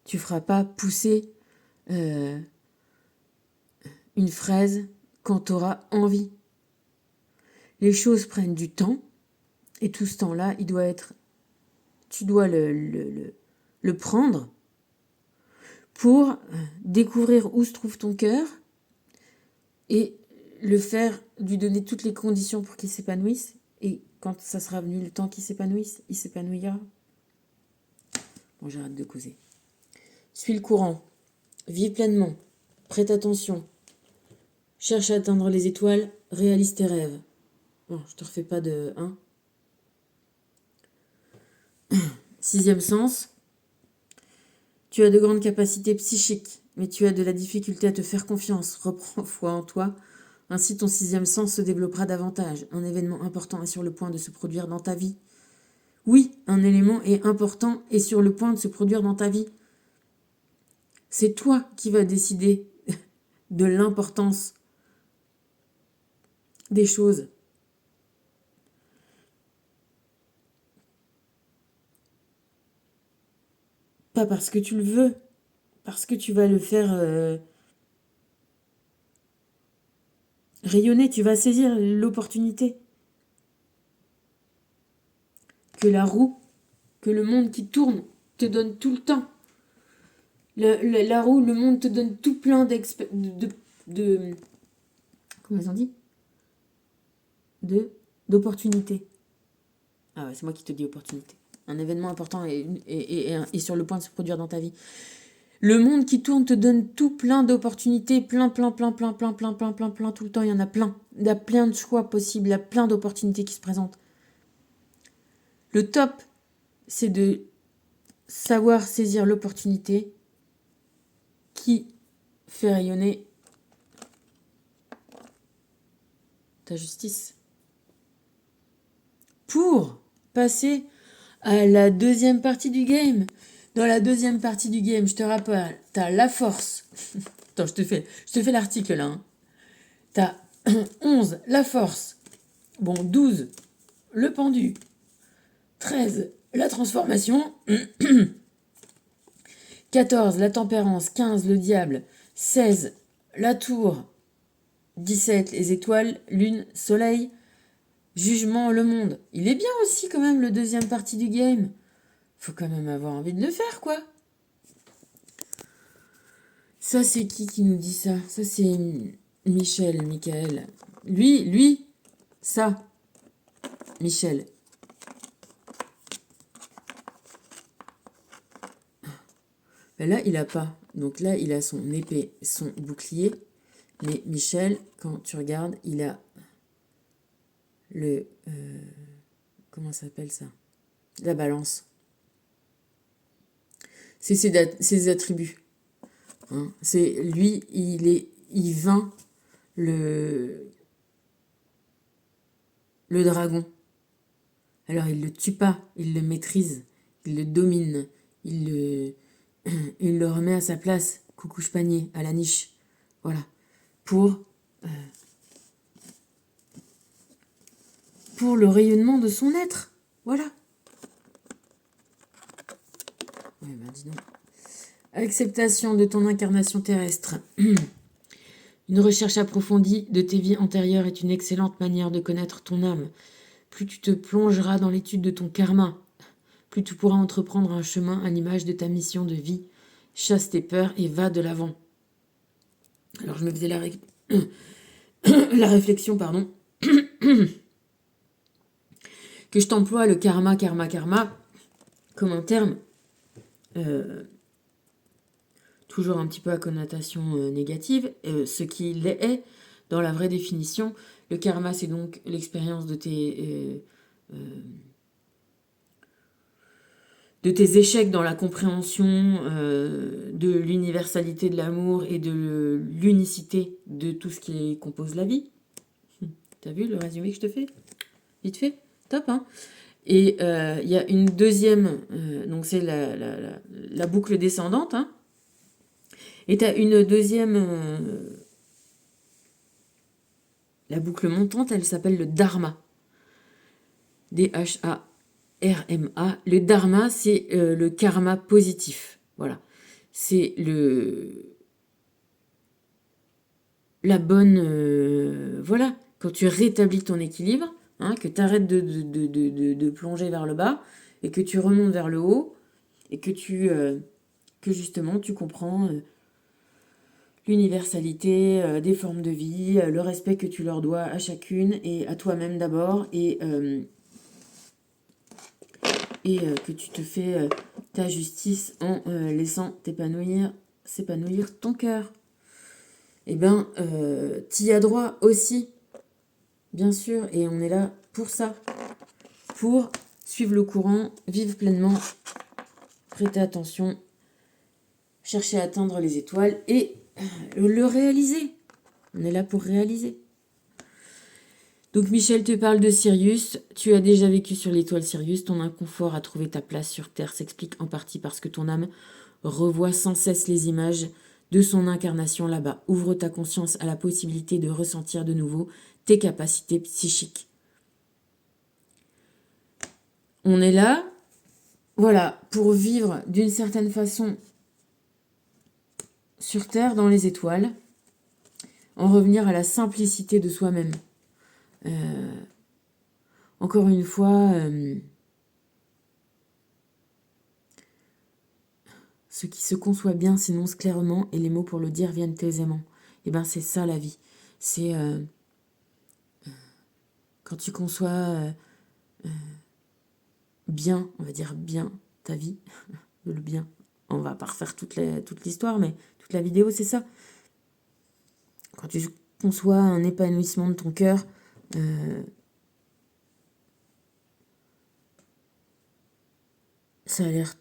[SPEAKER 1] Tu feras pas pousser une fraise quand tu auras envie. Les choses prennent du temps et tout ce temps-là, tu dois le prendre pour découvrir où se trouve ton cœur et lui donner toutes les conditions pour qu'il s'épanouisse. Et quand ça sera venu le temps qu'il s'épanouisse, il s'épanouira. Bon, j'arrête de causer. Suis le courant. Vis pleinement. Prête attention. Cherche à atteindre les étoiles. Réalise tes rêves. Bon, je te refais pas de 1. 6e sens. Tu as de grandes capacités psychiques, mais tu as de la difficulté à te faire confiance. Reprends foi en toi. Ainsi, ton 6e sens se développera davantage. Un événement important est sur le point de se produire dans ta vie. Oui, un élément est important et sur le point de se produire dans ta vie. C'est toi qui vas décider de l'importance des choses. Pas parce que tu le veux, parce que tu vas le faire rayonner, tu vas saisir l'opportunité. Que la roue, que le monde qui tourne te donne tout le temps. La roue, le monde te donne tout plein de comment ils ont dit d'opportunités. Ah ouais, c'est moi qui te dis opportunité. Un événement important est sur le point de se produire dans ta vie. Le monde qui tourne te donne tout plein d'opportunités, plein, tout le temps, il y en a plein. Il y a plein de choix possibles, il y a plein d'opportunités qui se présentent. Le top, c'est de savoir saisir l'opportunité qui fait rayonner ta justice. Pour passer à la deuxième partie du game. Dans la deuxième partie du game, je te rappelle, t'as la force. Attends, je te fais l'article là. Hein. T'as 11, la force. Bon, 12, le pendu. 13, la transformation. 14, la tempérance. 15, le diable. 16, la tour. 17, les étoiles, lune, soleil. Jugement, le monde. Il est bien aussi quand même le deuxième partie du game. Faut quand même avoir envie de le faire, quoi. Ça, c'est qui nous dit ça? Ça, c'est Michael. Lui, ça. Michel. Ben là, il a pas. Donc là, il a son épée, son bouclier. Mais Michel, quand tu regardes, il a le... comment ça s'appelle ça? La balance. C'est ses attributs. Hein. C'est lui, il vainc le dragon. Alors il le tue pas, il le maîtrise, il le domine, il le remet à sa place, coucouche panier, à la niche. Voilà. Pour le rayonnement de son être. Voilà. Oui, ben dis donc. Acceptation de ton incarnation terrestre. Une recherche approfondie de tes vies antérieures est une excellente manière de connaître ton âme. Plus tu te plongeras dans l'étude de ton karma, plus tu pourras entreprendre un chemin à l'image de ta mission de vie. Chasse tes peurs et va de l'avant. Alors je me faisais la réflexion, pardon, que je t'emploie le karma comme un terme toujours un petit peu à connotation négative, ce qui est dans la vraie définition. Le karma, c'est donc l'expérience de tes échecs dans la compréhension de l'universalité de l'amour et de l'unicité de tout ce qui compose la vie. T'as vu le résumé que je te fais? Vite fait? Top, hein? Et il y a une deuxième, donc c'est la boucle descendante, hein? Et tu as une deuxième, la boucle montante, elle s'appelle le dharma. D-H-A-R-M-A. Le dharma, c'est le karma positif. Voilà. C'est la bonne... voilà. Quand tu rétablis ton équilibre, hein, que tu arrêtes de plonger vers le bas et que tu remontes vers le haut et que justement tu comprends l'universalité des formes de vie, le respect que tu leur dois à chacune et à toi-même d'abord et que tu te fais ta justice en laissant s'épanouir ton cœur. Eh bien, t'y as droit aussi, bien sûr, et on est là pour ça, pour suivre le courant, vivre pleinement, prêter attention, chercher à atteindre les étoiles et le réaliser. On est là pour réaliser. Donc Michel te parle de Sirius. Tu as déjà vécu sur l'étoile Sirius. Ton inconfort à trouver ta place sur Terre s'explique en partie parce que ton âme revoit sans cesse les images de son incarnation là-bas. Ouvre ta conscience à la possibilité de ressentir de nouveau tes capacités psychiques. On est là, voilà, pour vivre d'une certaine façon sur Terre, dans les étoiles, en revenir à la simplicité de soi-même. Encore une fois, ce qui se conçoit bien s'énonce clairement et les mots pour le dire viennent aisément. Et bien c'est ça la vie. C'est quand tu conçois bien, on va dire bien ta vie, le bien. On va pas refaire toute l'histoire, mais toute la vidéo, c'est ça. Quand tu conçois un épanouissement de ton cœur, ça a l'air...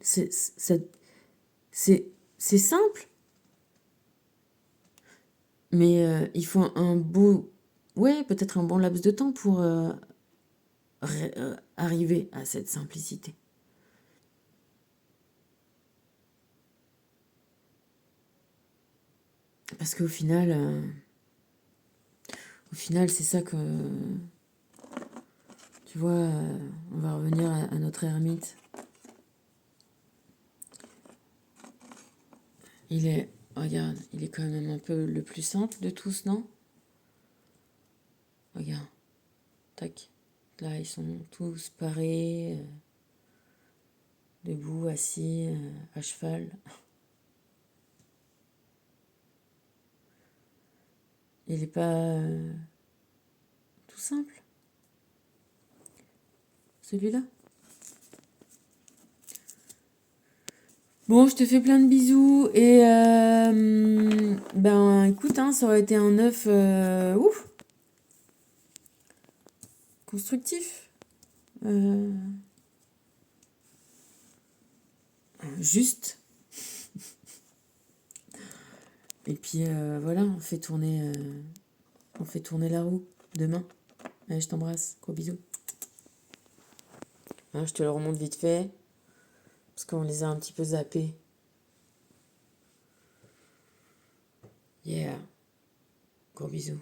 [SPEAKER 1] C'est simple. Mais il faut un beau... Ouais, peut-être un bon laps de temps pour arriver à cette simplicité. Parce qu'au final, c'est ça que... Tu vois, on va revenir à notre ermite. Regarde, il est quand même un peu le plus simple de tous, non? Regarde. Tac. Là, ils sont tous parés, debout, assis, à cheval. Il n'est pas tout simple, celui-là. Bon, je te fais plein de bisous et ben écoute, hein, ça aurait été un œuf ouf, constructif, juste. Et puis voilà, on fait tourner la roue demain. Allez, je t'embrasse, gros bisous. Hein, je te le remonte vite fait. Parce qu'on les a un petit peu zappés. Yeah. Gros bisous.